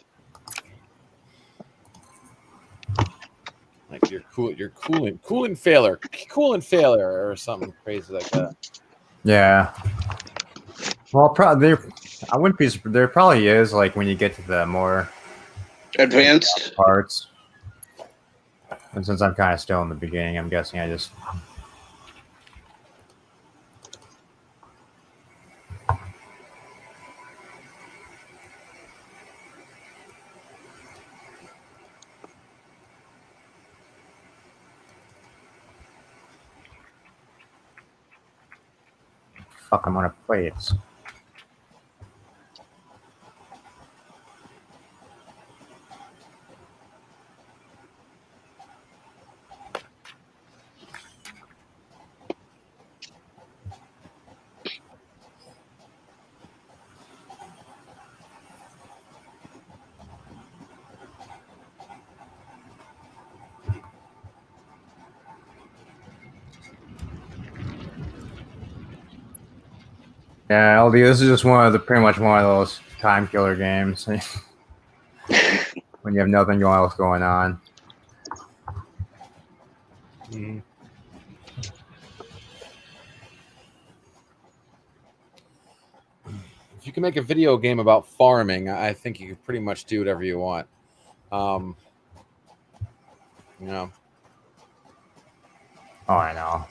D: Like your cooling failure or something crazy like that.
A: Yeah. Well, probably I wouldn't be. There probably is, like when you get to the more
E: Advanced.
A: parts. And since I'm kind of still in the beginning, I'm guessing I just. Fuck, I'm on a plate. Yeah, LD, this is just pretty much one of those time killer games when you have nothing else going on.
D: Mm. If you can make a video game about farming, I think you can pretty much do whatever you want. You know.
A: Oh, I know.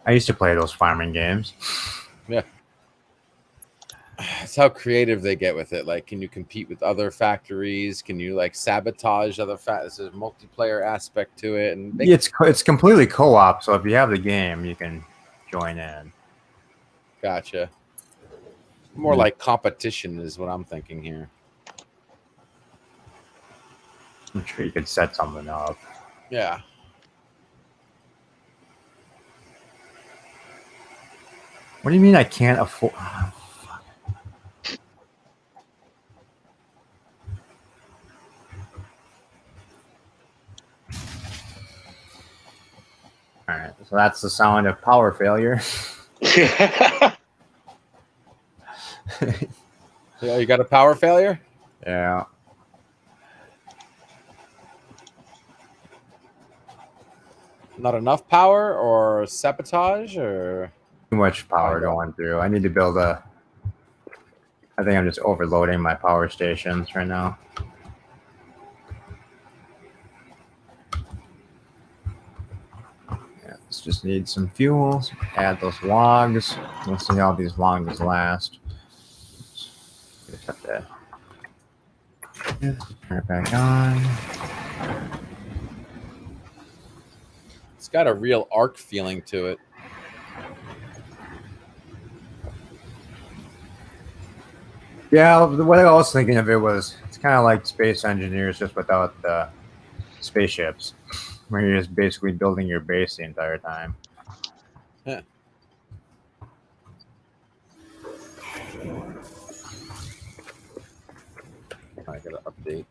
A: I used to play those farming games.
D: Yeah. It's how creative they get with it. Like, can you compete with other factories? Can you like sabotage other factories? There's a multiplayer aspect to it, and
A: It's completely co-op. So if you have the game, you can join in.
D: Gotcha. More like competition is what I'm thinking here.
A: I'm sure you could set something up.
D: Yeah.
A: What do you mean I can't afford? All right, so that's the sound of power failure.
D: Yeah, you got a power failure?
A: Yeah.
D: Not enough power or sabotage or
A: Too much power going through. I need to build a. I think I'm just overloading my power stations right now. Yeah, let's just need some fuel. Add those logs. We'll see how these logs last. Just have to turn it back on.
D: it's got a real arc feeling to it.
A: Yeah, the way I was thinking of it was it's kind of like Space Engineers, just without the spaceships, where you're just basically building your base the entire time.
D: Yeah. I gotta update.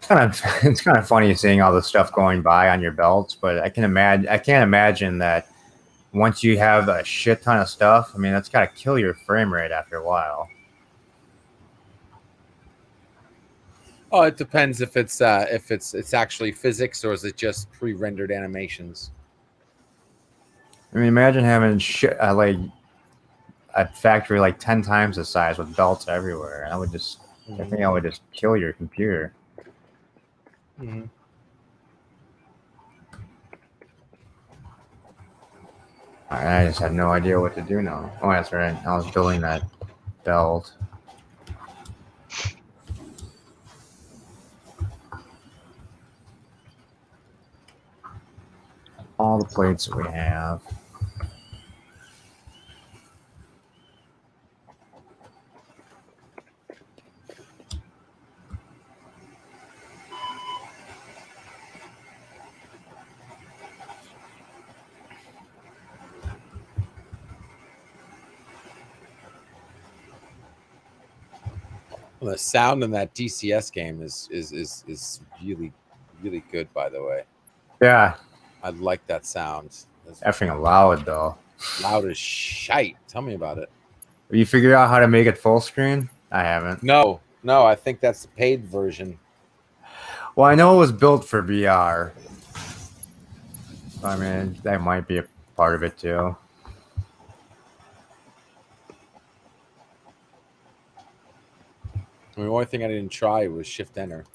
A: It's kind of funny seeing all this stuff going by on your belts, but I can't imagine that once you have a shit ton of stuff, I mean that's gotta kill your frame rate after a while.
D: Oh, it depends if it's actually physics or is it just pre-rendered animations.
A: I mean, imagine having shit like a factory like 10 times the size with belts everywhere. And I think I would just kill your computer.
D: Mm-hmm.
A: I just had no idea what to do now. Oh, that's right. I was building that belt. All the plates that we have.
D: Well, the sound in that DCS game is really really good. By the way,
A: Yeah,
D: I like that sound. It's
A: effing loud though.
D: loud as shite. Tell me about it.
A: Have you figured out how to make it full screen? I haven't.
D: No, I think that's the paid version.
A: Well, I know it was built for VR. I mean, that might be a part of it too.
D: The only thing I didn't try was Shift Enter.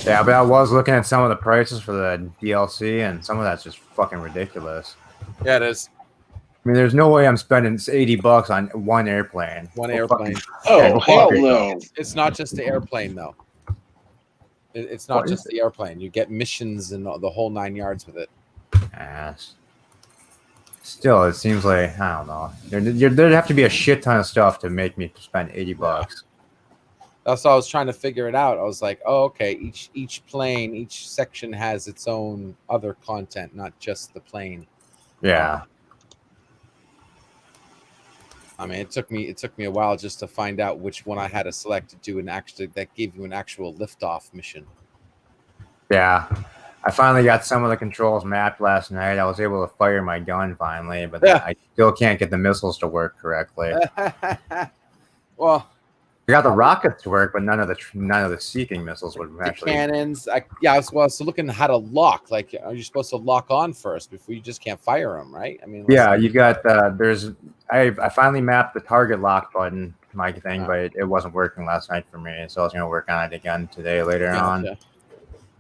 A: Yeah, but I was looking at some of the prices for the DLC, and some of that's just fucking ridiculous.
D: Yeah, it is.
A: I mean, there's no way I'm spending $80 on one airplane.
D: One
A: Well,
D: airplane.
E: Oh,
A: Yeah,
E: hell
A: fuck it.
E: no.
D: It's not just the airplane, though. It's not
A: What is
D: just the airplane. You get missions and the whole 9 yards with it.
A: Ass. Still, it seems like, I don't know. There'd have to be a shit ton of stuff to make me spend $80.
D: That's why I was trying to figure it out. I was like, oh, okay. Each plane, each section has its own other content, not just the plane.
A: Yeah.
D: I mean, it took me a while just to find out which one I had to select to do that gave you an actual liftoff mission.
A: Yeah. I finally got some of the controls mapped last night. I was able to fire my gun finally, but I still can't get the missiles to work correctly.
D: Well,
A: I got the rockets to work, but none of the seeking missiles would
D: the
A: actually.
D: cannons. I was looking at how to lock. Like, are you supposed to lock on first before you just can't fire them, right? I mean,
A: Yeah, you got I finally mapped the target lock button, my thing, but it wasn't working last night for me, so I was gonna work on it again today later on.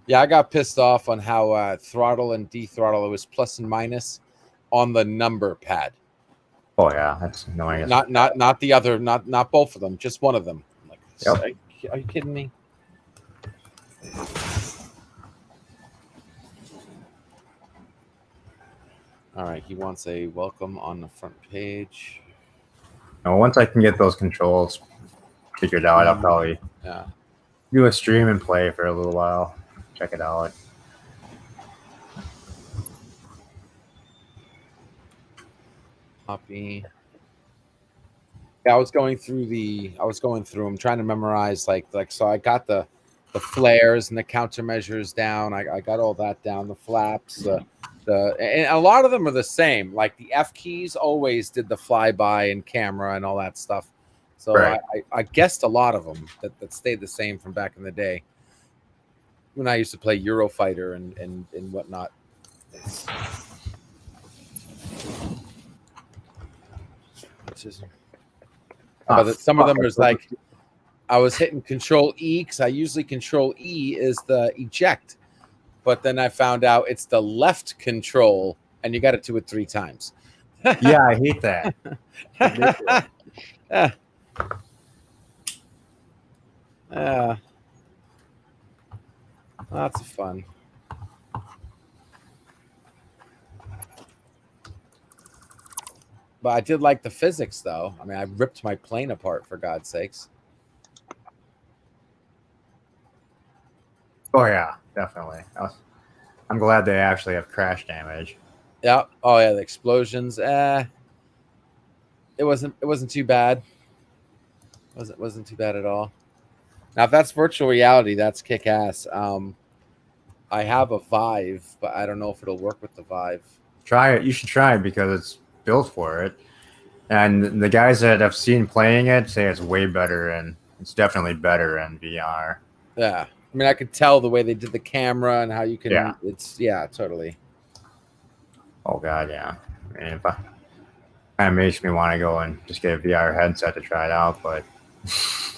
D: Yeah, I got pissed off on how throttle and dethrottle, it was plus and minus on the number pad.
A: Oh yeah, that's annoying.
D: Not the other, not both of them, just one of them. I'm like,
A: Yep.
D: Are you kidding me? All right, he wants a welcome on the front page.
A: No, once I can get those controls figured out, I'll probably do a stream and play for a little while. Check it out.
D: Copy. Yeah, I was going through them, trying to memorize like so I got the flares and the countermeasures down. I got all that down, the flaps, and a lot of them are the same. Like the F keys always did the flyby and camera and all that stuff. So
A: right.
D: I guessed a lot of them that stayed the same from back in the day when I used to play Eurofighter and whatnot. But some of them is like I was hitting Control E because I usually Control E is the eject, but then I found out it's the left control, and you got to do it 3 times.
A: Yeah, I hate that.
D: Lots of fun. But I did like the physics, though. I mean, I ripped my plane apart, for God's sakes.
A: Oh yeah, definitely. I'm glad they actually have crash damage.
D: Yeah. Oh yeah, the explosions. It wasn't too bad. Wasn't too bad at all. Now, if that's virtual reality, that's kick ass. I have a Vive, but I don't know if it'll work with the Vive.
A: Try it. You should try it because it's built for it. And the guys that I've seen playing it say it's way better, and it's definitely better in VR.
D: Yeah. I mean, I could tell the way they did the camera and how you can.
A: Yeah.
D: It's totally.
A: Oh god, yeah. I mean, Kind of makes me want to go and just get a VR headset to try it out, but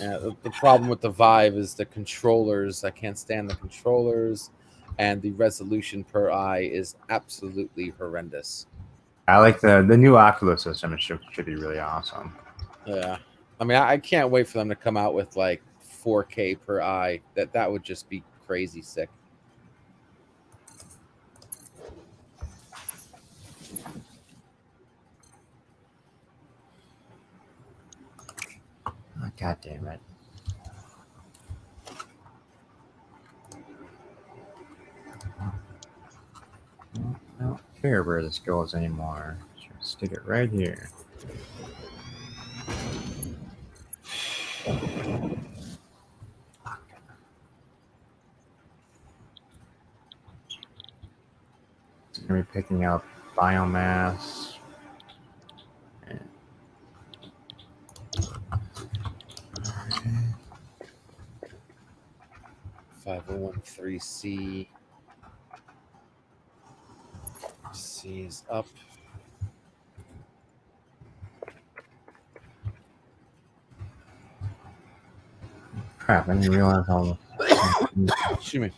D: Yeah, the problem with the Vive is the controllers. I can't stand the controllers, and the resolution per eye is absolutely horrendous.
A: I like the new Oculus system. It should be really awesome.
D: Yeah, I mean, I can't wait for them to come out with like 4K per eye. That would just be crazy sick.
A: Oh, God damn it. I don't care where this goes anymore. Just stick it right here. It's going to be picking up biomass.
D: 5013C. C is up.
A: Crap, I didn't realize how.
D: Excuse me.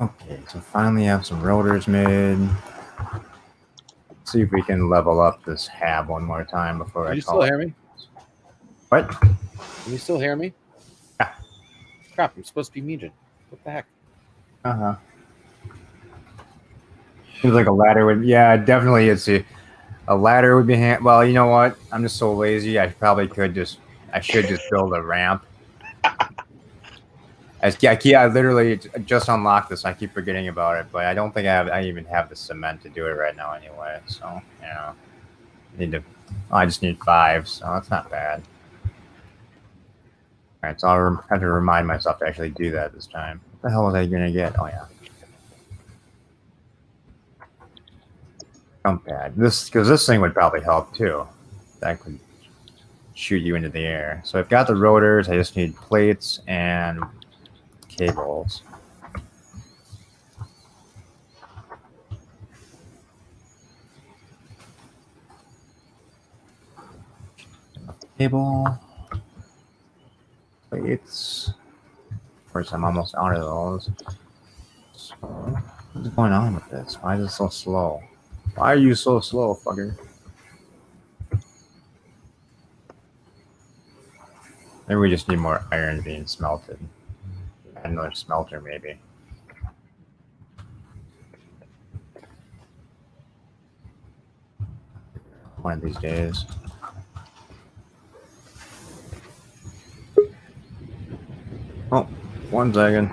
A: Okay, so finally have some rotors made. See if we can level up this hab one more time before
D: Can
A: I
D: you
A: call
D: still
A: it.
D: hear me?
A: What?
D: Can you still hear me?
A: Yeah.
D: Crap, I'm supposed to be muted. What the heck?
A: Uh-huh. Seems like a ladder would. Yeah, definitely. It's a ladder would be. Well, you know what? I'm just so lazy. I probably could just. I should just build a ramp. I literally just unlocked this. I keep forgetting about it, but I don't think I even have the cement to do it right now anyway. So yeah, I just need 5, so that's not bad. All right, so I'll have to remind myself to actually do that this time. What the hell was I gonna get? Oh yeah, jump pad. Because this thing would probably help too. That could shoot you into the air. So I've got the rotors. I just need plates and cables. Cable, plates. Of course, I'm almost out of those. So, what's going on with this? Why is it so slow? Why are you so slow, fucker? Maybe we just need more iron being smelted. Add another smelter, maybe. One of these days. Oh, 1 second.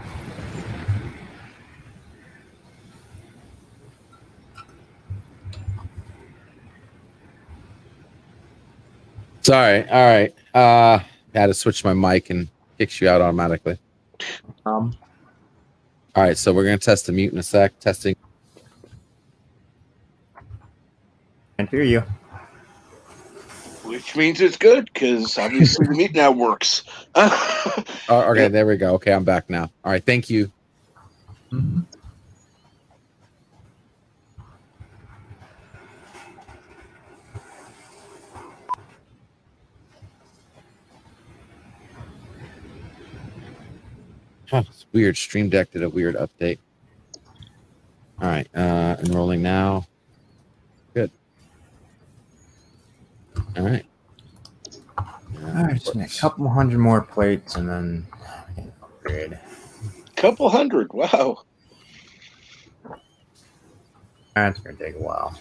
D: Sorry. All right. I had to switch my mic and kicks you out automatically. All right, so we're gonna test the mute in a sec. Testing.
A: Can't hear you.
E: Which means it's good because obviously the meat now works.
D: Oh, okay, there we go. Okay, I'm back now. All right, thank you.
A: Mm-hmm.
D: Huh, it's weird. Stream Deck did a weird update. All right, enrolling now. Good. All right.
A: All right, so a couple hundred more plates and then we can upgrade.
E: Couple hundred. Wow.
A: That's gonna take a while.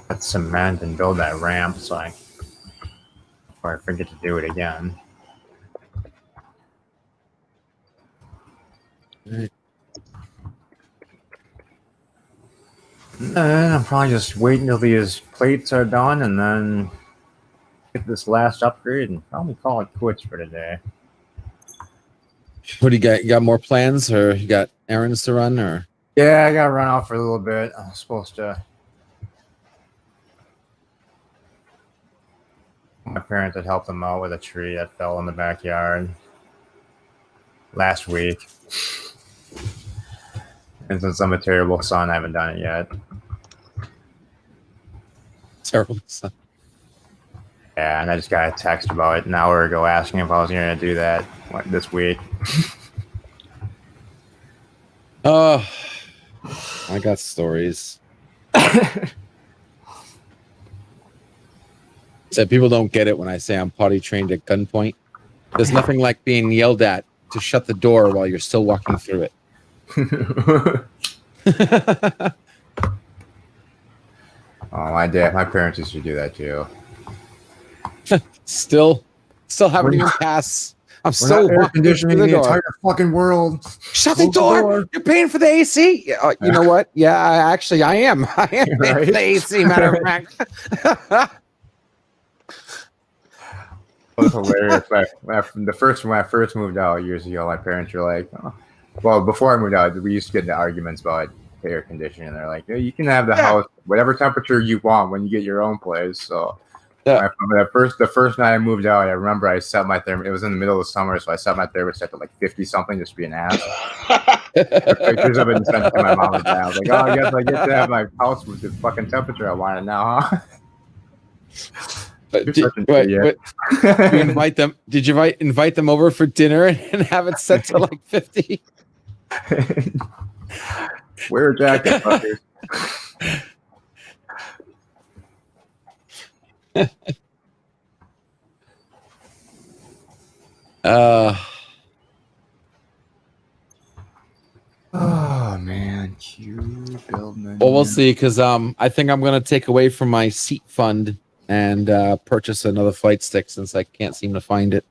A: Got cement and build that ramp so before I forget to do it again. I'm probably just wait until these plates are done and then get this last upgrade and probably call it quits for today.
D: What do you got? You got more plans, or you got errands to run, or?
A: Yeah, I gotta run out for a little bit. I'm supposed to parents had helped them out with a tree that fell in the backyard last week. And since I'm a terrible son, I haven't done it yet.
D: Terrible son.
A: Yeah, and I just got a text about it an hour ago asking if I was going to do that this week.
D: Oh, I got stories. So people don't get it when I say I'm potty trained at gunpoint. There's nothing like being yelled at to shut the door while you're still walking through it.
A: Oh, my parents used to do that too.
D: Still haven't even passed. I'm still
A: air
D: walking
A: conditioning
D: through
A: the
D: the door.
A: entire fucking world.
D: Shut the door. You're paying for the AC. You know what? Yeah, I am. I am paying for the AC. Matter of fact.
A: It was hilarious. When I first moved out years ago, my parents were like, oh. Well, before I moved out, we used to get into arguments about air conditioning. They're like, you can have the house whatever temperature you want when you get your own place. So the first night I moved out, I remember I set my it was in the middle of the summer, so I set my thermostat to like 50 something just to be an ass. Pictures of it and sent it to my mom and dad. I was like, oh, I guess I get to have my house with the fucking temperature I want it now, huh?
D: Did you invite them? Did you invite them over for dinner and have it set to like 50?
A: Wear a jacket, fuckers. Oh man, building.
D: Well, we'll see, because I think I'm gonna take away from my seat fund and purchase another flight stick since I can't seem to find it.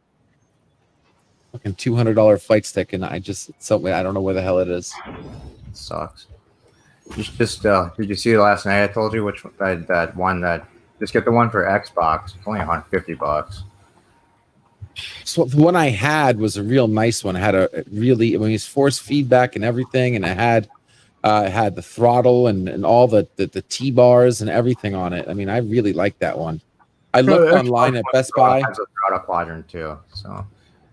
D: Fucking $200 flight stick, and I don't know where the hell it is.
A: It sucks. Just did you see it last night? I told you that one that just get the one for Xbox. It's only $150.
D: So the one I had was a real nice one. It had it's force feedback and everything, and it had the throttle and all the T-bars and everything on it. I mean, I really liked that one. I looked online at Best Buy.
A: Has a throttle quadrant too, so.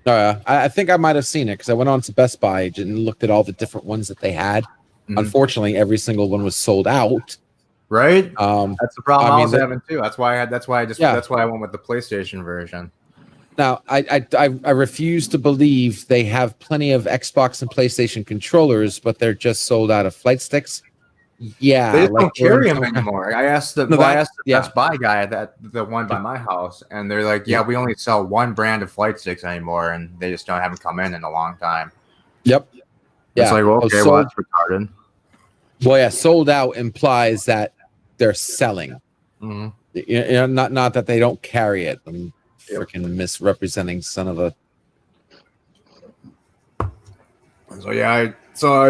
D: Oh yeah, I think I might have seen it because I went on to Best Buy and looked at all the different ones that they had. Mm-hmm. Unfortunately, every single one was sold out.
A: Right. That's the problem I was having too. That's why I went with the PlayStation version.
D: Now, I refuse to believe they have plenty of Xbox and PlayStation controllers, but they're just sold out of flight sticks. Yeah,
A: they don't carry them anymore. I asked the Best Buy guy the one by my house, and they're like, "Yeah, we only sell one brand of flight sticks anymore, and they just don't haven't come in a long time." Yep. Yeah. It's like, well, okay, well, that's retarded.
D: Well, yeah, sold out implies that they're selling.
A: Mm-hmm.
D: You know, not that they don't carry it. I'm freaking misrepresenting son of a.
A: So yeah, I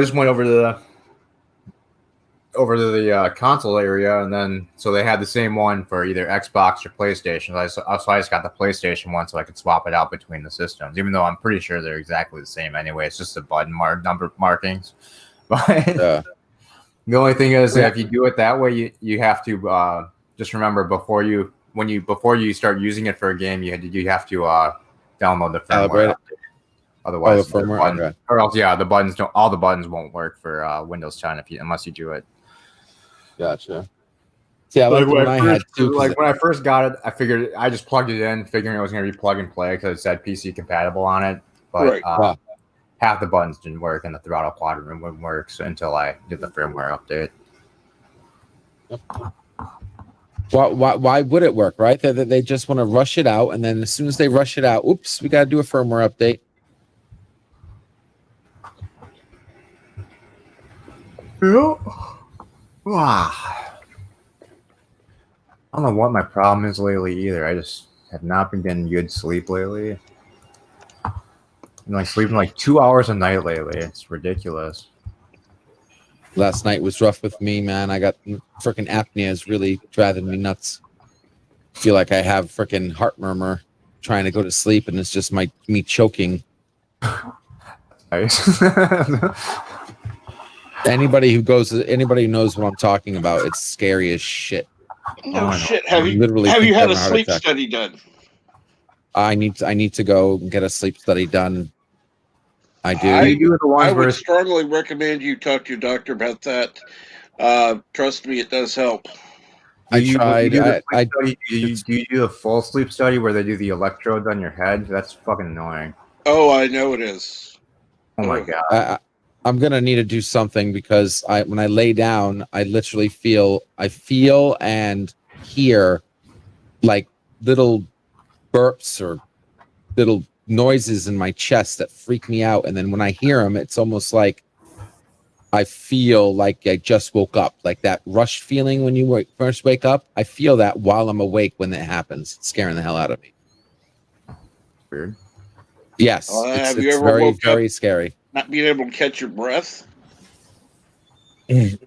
A: just went over to the console area, and then so they had the same one for either Xbox or PlayStation. So I just got the PlayStation one so I could swap it out between the systems, even though I'm pretty sure they're exactly the same anyway. It's just the button number markings. But the only thing is that if you do it that way, you have to just remember before you start using it for a game, you have to download the firmware. Otherwise, the buttons, or else, all the buttons won't work for Windows 10 unless you do it.
D: Gotcha. Yeah, when
A: I first got it, I figured I just plugged it in, figuring it was going to be plug and play because it said PC compatible on it. But half the buttons didn't work, and the throttle quadrant wouldn't work until I did the firmware update.
D: Why would it work? Right? They just want to rush it out, and then as soon as they rush it out, oops, we got to do a firmware update.
A: Wow. I don't know what my problem is lately either. I just have not been getting good sleep lately. I'm like sleeping like 2 hours a night lately. It's ridiculous.
D: Last night was rough with me, man. I got freaking apnea is really driving me nuts. Feel like I have freaking heart murmur trying to go to sleep, and it's just me choking.
A: Nice.
D: Anybody who knows what I'm talking about, it's scary as shit.
E: No shit. Have you had a sleep study done?
D: I need to go and get a sleep study done. I do.
E: I-
A: You do the ones
E: I
A: where
E: would strongly recommend you talk to your doctor about that. Trust me, it does help.
D: I tried.
A: Do the
D: I
A: sleep study, do you do a full sleep study where they do the electrodes on your head? That's fucking annoying.
E: Oh, I know it is.
A: Oh my
E: Oh.
A: god.
D: I'm gonna need to do something because when I lay down, I literally feel and hear like little burps or little noises in my chest that freak me out. And then when I hear them, it's almost like I feel like I just woke up, like that rush feeling when you first wake up. I feel that while I'm awake when it happens. It's scaring the hell out of me.
A: Weird.
D: Yes,
E: Have you
D: it's
E: ever
D: very,
E: woke up
D: very scary.
E: not being able to catch your breath?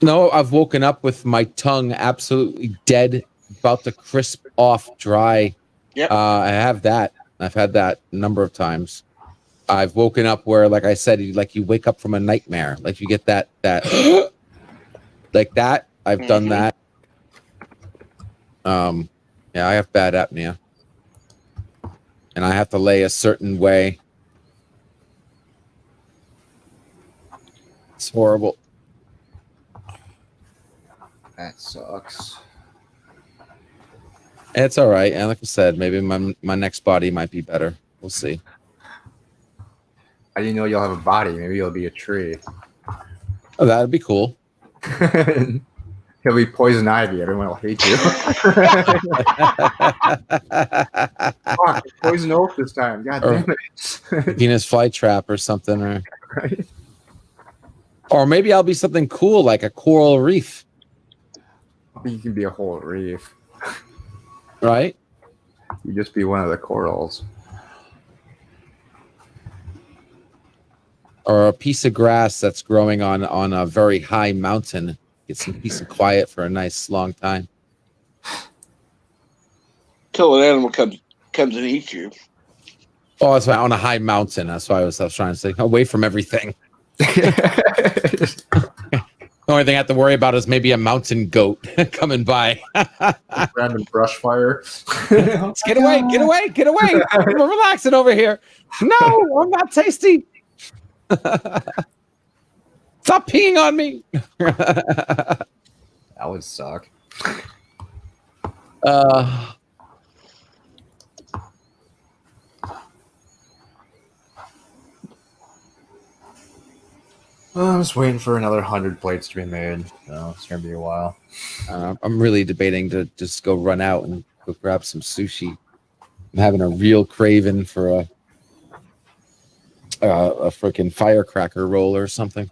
D: No, I've woken up with my tongue absolutely dead, about to crisp off dry.
E: Yep.
D: I have that. I've had that a number of times. I've woken up where, like I said, you wake up from a nightmare. Like you get that like that. I've done that. Yeah, I have bad apnea. And I have to lay a certain way. It's horrible.
A: That sucks.
D: It's all right. And like I said, maybe my next body might be better. We'll see.
A: How do you know you'll have a body? Maybe you'll be a tree.
D: Oh, that'd be cool.
A: He'll be poison ivy. Everyone will hate you. Fuck, poison oak this time. God
D: Or-
A: damn it.
D: Venus flytrap or something,
A: Right?
D: or maybe I'll be something cool like a coral reef,
A: You can be a whole reef.
D: right?
A: You just be one of the corals.
D: Or a piece of grass that's growing on a very high mountain. Get some peace and quiet for a nice long time.
E: Till an animal comes and eats you.
D: Oh, that's why on a high mountain. That's why I was trying to say away from everything. The only thing I have to worry about is maybe a mountain goat coming by.
A: Random brush fire.
D: Get away, get away, get away. I'm relaxing over here. No, I'm not tasty. Stop peeing on me.
A: That would suck. I'm just waiting for another 100 plates to be made. So it's gonna be a while.
D: I'm really debating to just go run out and go grab some sushi. I'm having a real craving for a freaking firecracker roll or something.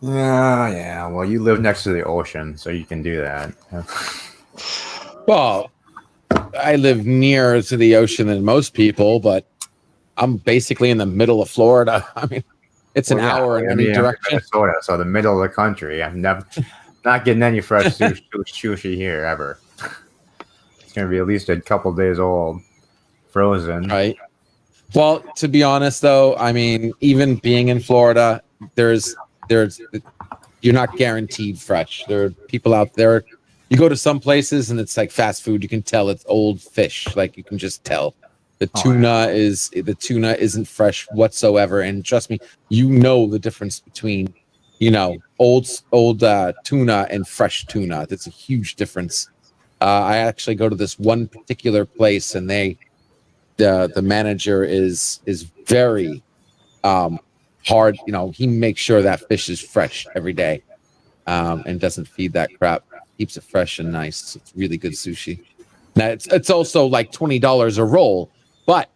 A: Yeah. Well, you live next to the ocean, so you can do that.
D: Well, I live nearer to the ocean than most people, but I'm basically in the middle of Florida. I mean, it's an hour in any
A: I'm
D: direction.
A: Minnesota, so the middle of the country. I'm never not getting any fresh sushi here ever. It's gonna be at least a couple days old, frozen.
D: Right. Well, to be honest, though, I mean, even being in Florida, there's you're not guaranteed fresh. There are people out there. You go to some places and it's like fast food. You can tell it's old fish. Like you can just tell. The tuna isn't fresh whatsoever. And trust me, you know the difference between, old tuna and fresh tuna. That's a huge difference. I actually go to this one particular place, and the manager is very hard. He makes sure that fish is fresh every day, and doesn't feed that crap. Keeps it fresh and nice. It's really good sushi. Now it's also like $20 a roll, but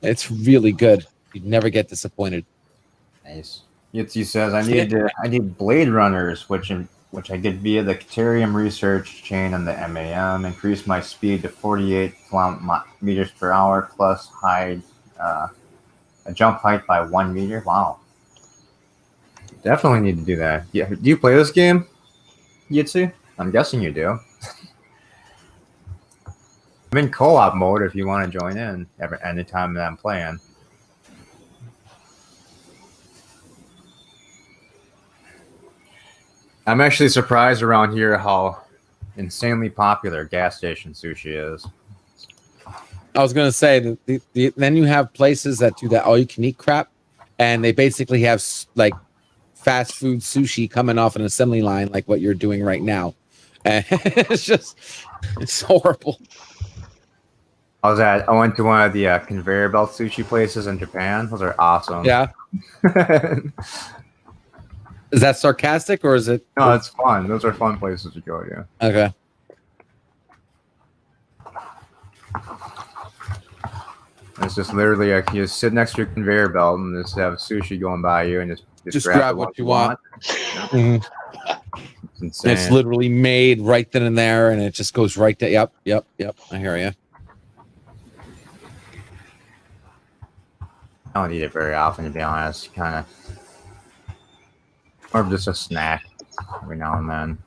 D: it's really good. You'd never get disappointed.
A: Nice. Yitzy says I need Blade Runners, which I get via the Caterium research chain and the MAM. Increase my speed to 48 meters per hour plus height, a jump height by 1 meter. Wow. Definitely need to do that. Yeah. Do you play this game, Yitzy? I'm guessing you do. I'm in co-op mode if you want to join in anytime that I'm playing. I'm actually surprised around here how insanely popular gas station sushi is.
D: I was gonna say that then you have places that do that all you can eat crap, and they basically have like fast food sushi coming off an assembly line, like what you're doing right now, and it's horrible.
A: I went to one of the conveyor belt sushi places in Japan. Those are awesome.
D: Yeah, is that sarcastic or is it?
A: No, it's fun. Those are fun places to go to.
D: Okay.
A: It's just literally like you just sit next to your conveyor belt and just have sushi going by you and just
D: grab what you want. Mhm.
A: It's insane.
D: It's literally made right then and there, and it just goes right there. Yep. I hear you.
A: I don't eat it very often, to be honest. Kind of more of just a snack every now and then.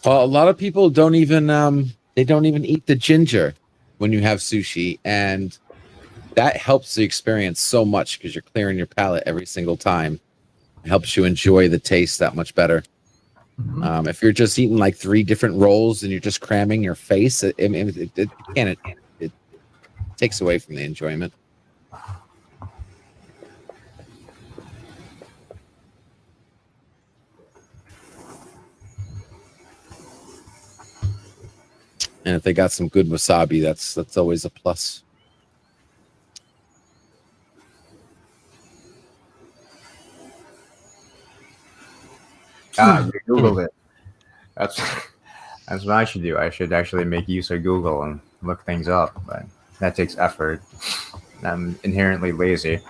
D: Well, a lot of people don't even eat the ginger when you have sushi, and that helps the experience so much because you're clearing your palate every single time. It helps you enjoy the taste that much better.
A: Mm-hmm.
D: If you're just eating like 3 different rolls and you're just cramming your face, it takes away from the enjoyment. And if they got some good wasabi, that's always a plus.
A: You Googled it. That's what I should do. I should actually make use of Google and look things up, but that takes effort. I'm inherently lazy.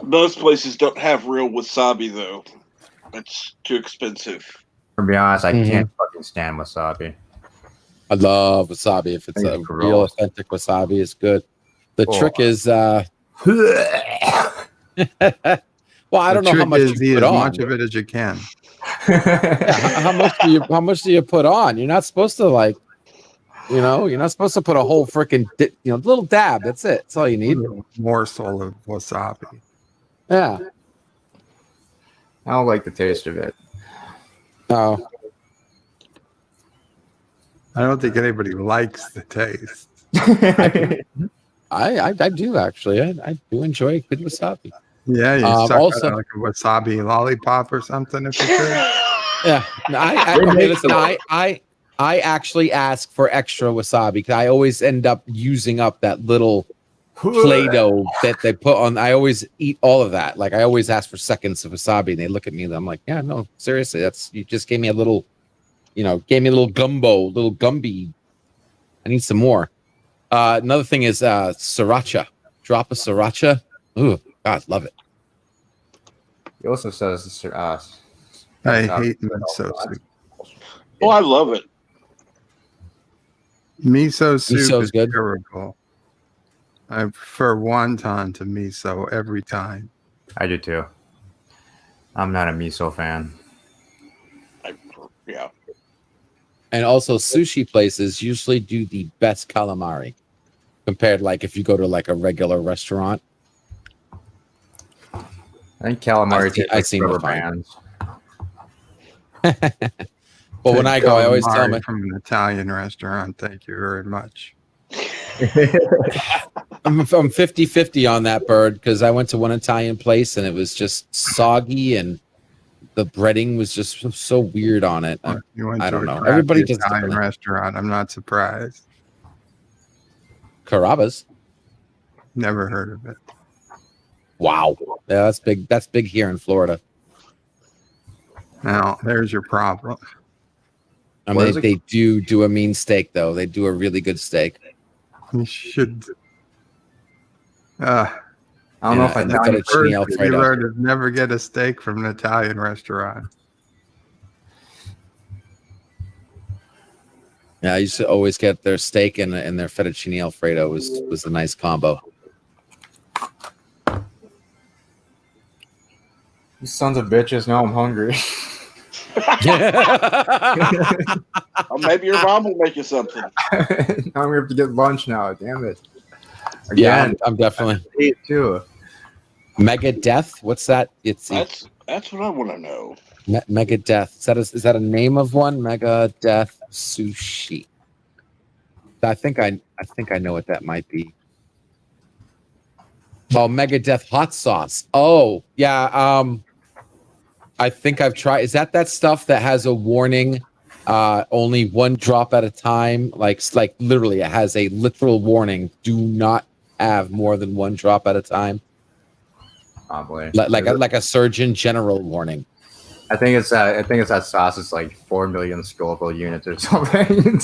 E: Most places don't have real wasabi though. It's too expensive.
A: To be honest, I can't fucking stand wasabi.
D: I love wasabi. If it's a real authentic wasabi, it's good. The trick is well, I don't know how much you put on.
B: As much of it as you can.
D: How much do you put on? You're not supposed to you're not supposed to put a whole freaking little dab. That's it. That's all you need.
B: A morsel of wasabi.
D: Yeah.
A: I don't like the taste of it.
D: Oh.
B: I don't think anybody likes the taste.
D: I do actually. I do enjoy good wasabi.
B: Yeah, you suck
D: also
B: like a wasabi lollipop or something if you could.
D: Yeah, I actually ask for extra wasabi because I always end up using up that little Play-Doh that they put on. I always eat all of that. Like I always ask for seconds of wasabi, and they look at me and I'm like, yeah, no, seriously, you just gave me a little, little Gumby. I need some more. Another thing is sriracha. Drop of sriracha. Ooh, God, love it.
A: He also says
B: I hate miso soup.
E: Oh, I love it.
B: Miso soup is
D: good.
B: terrible. I prefer wonton to miso every time.
A: I do too. I'm not a miso fan.
E: Yeah.
D: And also, sushi places usually do the best calamari compared, like if you go to like a regular restaurant.
A: I think calamari tastes like rubber bands.
D: But when I go, I always tell them
B: from an Italian restaurant. Thank you very much.
D: I'm 50-50 on that bird because I went to one Italian place and it was just soggy and the breading was just so weird on it.
B: You went
D: I
B: to
D: don't know.
B: a
D: Everybody
B: crappy
D: does
B: Italian
D: different.
B: restaurant. I'm not surprised.
D: Carrabba's.
B: Never heard of it.
D: Wow. Yeah, that's big. That's big here in Florida.
B: Now, there's your problem.
D: I mean, they do a mean steak, though. They do a really good steak.
B: You should.
A: I don't know if I
B: you learn to never get a steak from an Italian restaurant.
D: Yeah, I used to always get their steak and their fettuccine alfredo was a nice combo.
A: You sons of bitches, now I'm hungry.
E: Or maybe your mom will make you something.
A: Now I'm gonna have to get lunch now. Damn it. Again,
D: Yeah, I'm definitely.
A: I hate too.
D: Mega Death? What's that?
E: That's what I want to know.
D: Mega Death. Is that a name of one? Mega Death Sushi. I think I know what that might be. Oh, Mega Death Hot Sauce. Oh, yeah. I think I've tried. Is that stuff that has a warning? Only one drop at a time. Like literally, it has a literal warning. Do not have more than one drop at a time.
A: Probably.
D: Like a Surgeon General warning.
A: I think it's that sauce is like 4 million Scoville units or something.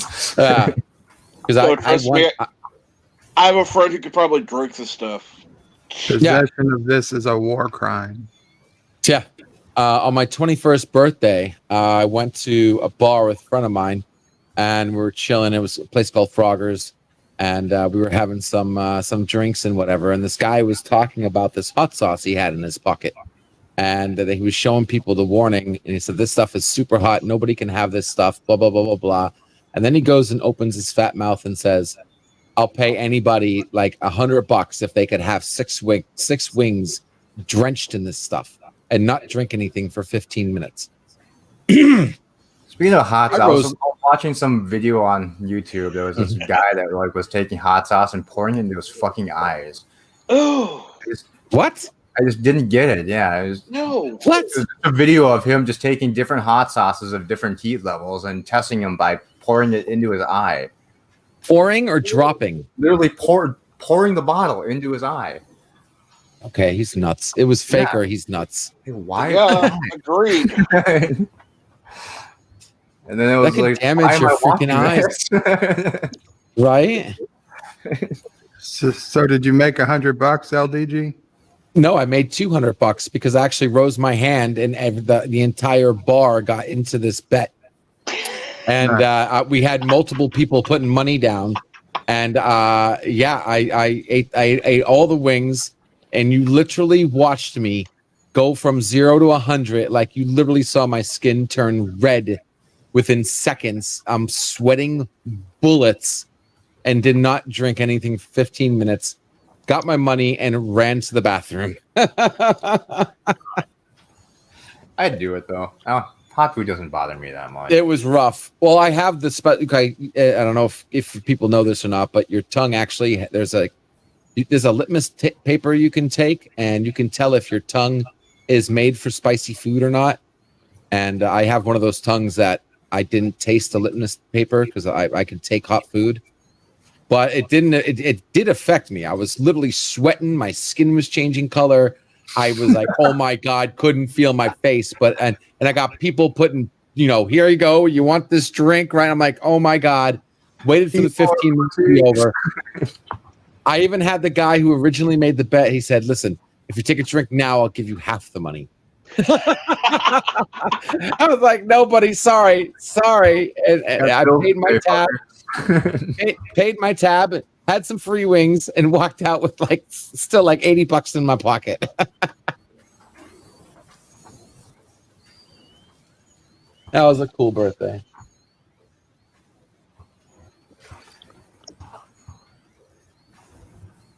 E: Because I have a friend who could probably drink the stuff.
B: Possession of this is a war crime.
D: Yeah. On my 21st birthday, I went to a bar with a friend of mine, and we were chilling. It was a place called Frogger's, and we were having some drinks and whatever. And this guy was talking about this hot sauce he had in his pocket, and he was showing people the warning. And he said, "This stuff is super hot. Nobody can have this stuff." Blah blah blah blah blah. And then he goes and opens his fat mouth and says, "I'll pay anybody like $100 if they could have six wings drenched in this stuff and not drink anything for 15 minutes."
A: Speaking of hot sauce, I was watching some video on YouTube. There was this guy that was taking hot sauce and pouring it into his fucking eyes.
E: Oh,
D: What?
A: I just didn't get it. Yeah,
E: no.
D: What?
A: it was a video of him just taking different hot sauces of different heat levels and testing them by pouring it into his eye.
D: Pouring or dropping?
A: Literally pouring the bottle into his eye.
D: Okay, he's nuts. It was fake
A: Yeah.
D: or he's nuts.
A: Hey, why?
E: Yeah, agreed.
A: And then it was
D: That could
A: like,
D: damage
A: why am
D: your
A: I
D: freaking
A: watching this?
D: Right?
B: So did you make $100, LDG?
D: No, I made $200 because I actually rose my hand and the entire bar got into this bet. And we had multiple people putting money down. And I ate all the wings. And you literally watched me go from 0 to 100. Like you literally saw my skin turn red within seconds. I'm sweating bullets and did not drink anything for 15 minutes. Got my money and ran to the bathroom.
A: I'd do it though. Hot food doesn't bother me that much.
D: It was rough. Well, I have this, but I don't know if people know this or not, but your tongue actually, there's a litmus paper you can take, and you can tell if your tongue is made for spicy food or not. And I have one of those tongues that I didn't taste the litmus paper because I could take hot food, but it didn't. It did affect me. I was literally sweating. My skin was changing color. I was like, oh my God, couldn't feel my face. But and I got people putting, here you go. You want this drink, right? I'm like, oh my God. Waited for the 15 minutes to be over. I even had the guy who originally made the bet. He said, listen, if you take a drink now, I'll give you half the money. I was like, no, buddy, sorry. And I paid my tab, paid my tab, had some free wings, and walked out with still $80 in my pocket. That was a cool birthday.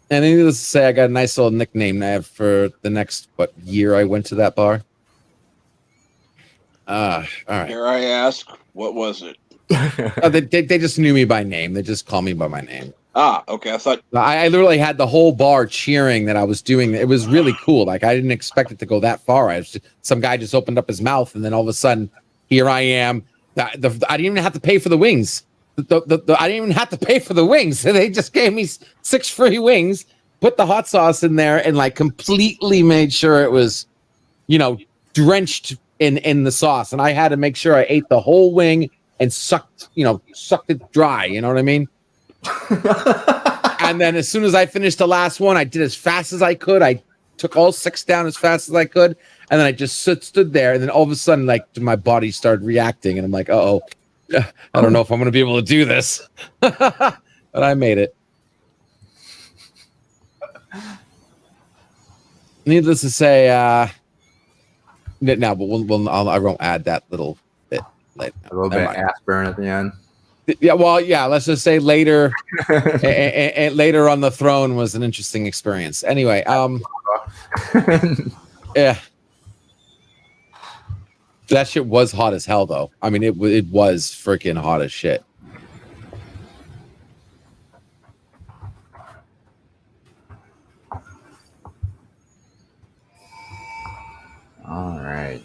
D: And needless to say, I got a nice little nickname I have for the next year I went to that bar. All right.
E: Here I ask, what was it?
D: They just knew me by name. They just call me by my name.
E: Ah, okay. I thought
D: I literally had the whole bar cheering that I was doing. It was really cool. I didn't expect it to go that far. Some guy just opened up his mouth, and then all of a sudden, here I am. I didn't even have to pay for the wings. I didn't even have to pay for the wings. They just gave me 6 free wings, put the hot sauce in there, and completely made sure it was, drenched in the sauce. And I had to make sure I ate the whole wing and sucked it dry. You know what I mean? And then as soon as I finished the last one, I did as fast as I could. I took all 6 down as fast as I could. And then I just stood there. And then all of a sudden, my body started reacting. And I'm like, uh-oh. I don't know if I'm going to be able to do this, but I made it. Needless to say, but I won't add that little bit.
A: A little bit of ass burn at the end.
D: Yeah, well, yeah. Let's just say later, and later on the throne was an interesting experience. Anyway, yeah. That shit was hot as hell, though. I mean, it was freaking hot as shit.
A: All right.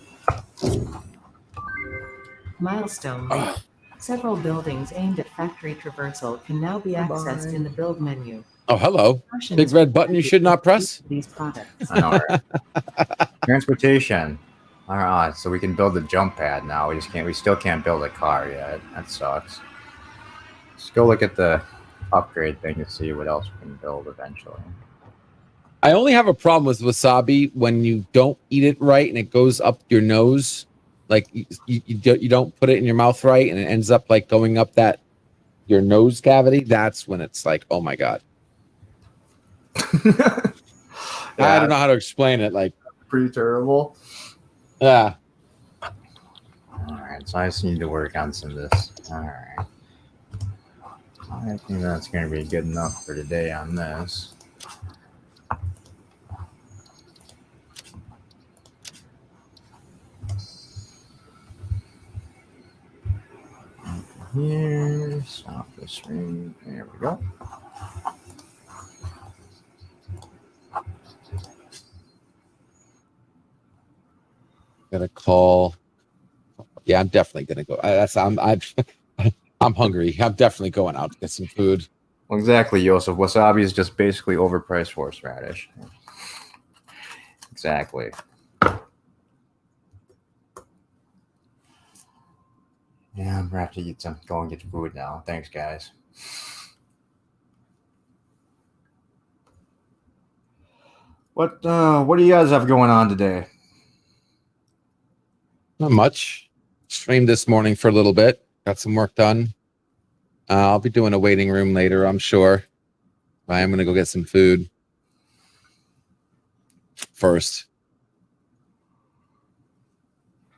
C: Milestone reached. Several buildings aimed at factory traversal can now be accessed in the build menu.
D: Oh, hello.
C: Caution
D: Big
C: is
D: red button you should not press.
C: these products.
A: I know, right? Transportation. All right, so we can build a jump pad now. We just can't. We still can't build a car yet. That sucks. Let's go look at the upgrade thing to see what else we can build eventually.
D: I only have a problem with wasabi when you don't eat it right and it goes up your nose. Like you don't put it in your mouth right and it ends up like going up your nose cavity. That's when it's like, oh my God. I don't know how to explain it. Like,
A: pretty terrible.
D: yeah.
A: All right, so I just need to work on some of this. All right. I think that's going to be good enough for today on this. Here, stop the stream. There we go.
D: Gonna call. Yeah, I'm definitely gonna go. I'm hungry. I'm definitely going out to get some food.
A: Well, exactly, Joseph. Wasabi is just basically overpriced horseradish. Exactly. Yeah, I'm gonna have to go and get food now. Thanks, guys. What do you guys have going on today?
D: Not much. Streamed this morning for a little bit. Got some work done. I'll be doing a waiting room later, I'm sure. I am gonna go get some food first.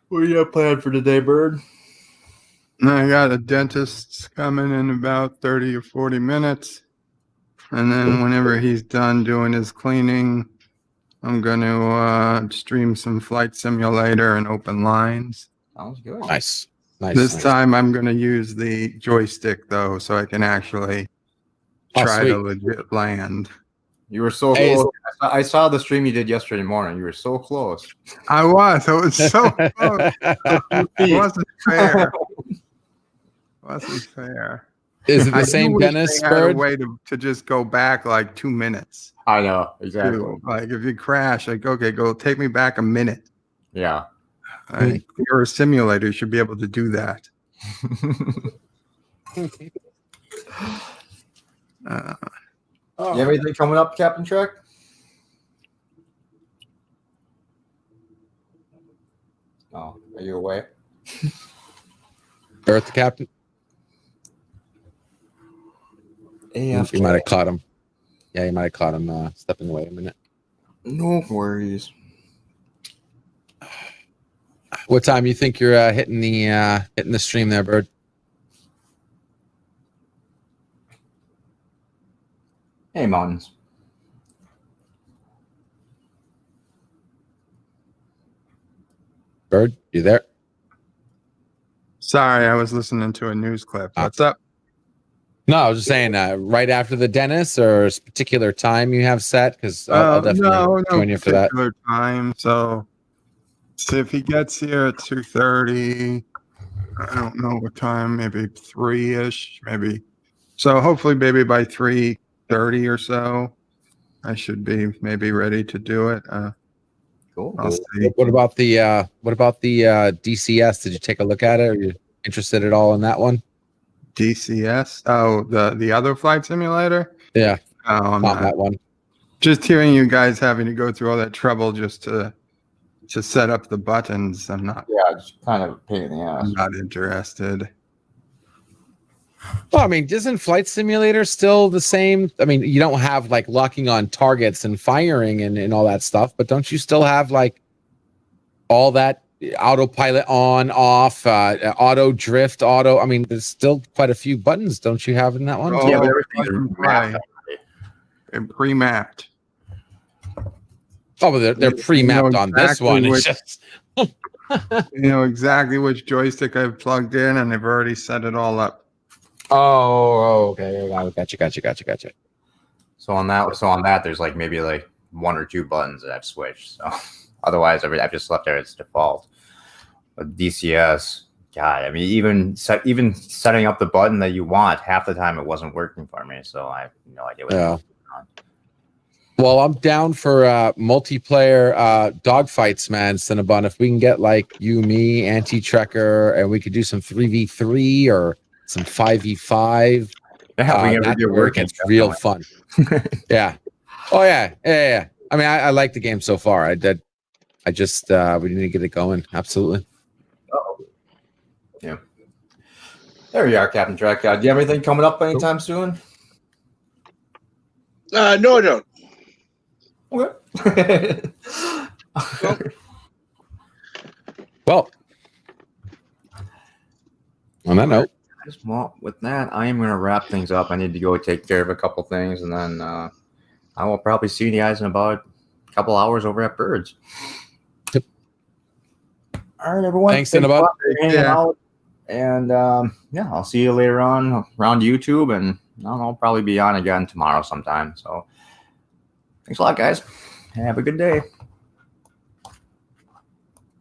A: What do you have planned for today, Bird?
B: I got a dentist coming in about 30 or 40 minutes. And then whenever he's done doing his cleaning, I'm going to stream some Flight Simulator and open lines.
A: Sounds good.
D: Nice.
B: This time I'm going to use the joystick, though, so I can actually try to legit land.
A: You were so close. I saw the stream you did yesterday morning. You were so close.
B: I was. It was so close. It wasn't fair. It wasn't fair.
D: Is it the same Dennis Bird?
B: A way to just go back like 2 minutes.
A: I know, exactly.
B: Like if you crash, like, okay, go take me back a minute.
A: Yeah.
B: You're a simulator. You should be able to do that.
A: You have anything coming up, Captain Trek? Oh, are you away?
D: Earth, the captain?
A: Yeah,
D: You might have caught him. Yeah, you might have caught him stepping away a minute.
A: No worries.
D: What time you think you're hitting the stream there, Bird?
A: Hey, Mountains.
D: Bird, you there?
B: Sorry, I was listening to a news clip. What's up?
D: No, I was just saying right after the dentist or a particular time you have set? Because I'll definitely join you for that.
B: Time. So if he gets here at 2:30, I don't know what time, maybe 3-ish, maybe. So hopefully maybe by 3:30 or so, I should be maybe ready to do it.
A: Cool.
B: I'll see.
D: What about the DCS? Did you take a look at it? Are you interested at all in that one?
B: DCS? Oh, the other flight simulator?
D: Yeah.
B: Oh, I'm
D: Not
B: not.
D: that one.
B: Just hearing you guys having to go through all that trouble just to set up the buttons, I'm not.
A: Yeah, it's kind of a pain in the ass.
B: I'm not interested.
D: Well, I mean, isn't Flight Simulator still the same? I mean, you don't have like locking on targets and firing and all that stuff, but don't you still have like all that autopilot on, off, auto drift, auto? I mean, there's still quite a few buttons, don't you have in that one?
B: Oh,
A: Yeah, but everything's mapped.
B: And pre-mapped.
D: Oh, but they're pre-mapped on this one. It's just
B: You know exactly which joystick I've plugged in, and they've already set it all up.
D: Oh, okay. Gotcha.
A: So on that, there's like maybe like 1 or 2 buttons that I've switched. So otherwise, I've just left it as default. But DCS, God, I mean, even setting up the button that you want, half the time it wasn't working for me. So I have no idea what.
D: Yeah. Well, I'm down for multiplayer dogfights, man, Cinnabon. If we can get like you, me, Anti-Trekker, and we could do some 3v3 or some 5v5.
A: Yeah, we can
D: That's
A: do
D: where it
A: working.
D: gets real fun. Yeah. Oh yeah. I mean, I like the game so far. I just we need to get it going. Absolutely.
A: Yeah. There you are, Captain Trek. Do you have anything coming up anytime soon?
E: No, I don't.
A: Okay.
D: Well, on that note,
A: Well, with that, I am going to wrap things up. I need to go take care of a couple things, and then I will probably see you guys in about a couple hours over at Birds.
D: Yep.
A: All right, everyone.
D: Thanks, Cinnabon.
A: Hanging out. And yeah, I'll see you later on around YouTube, and I'll probably be on again tomorrow sometime. So thanks a lot, guys. Have a good day.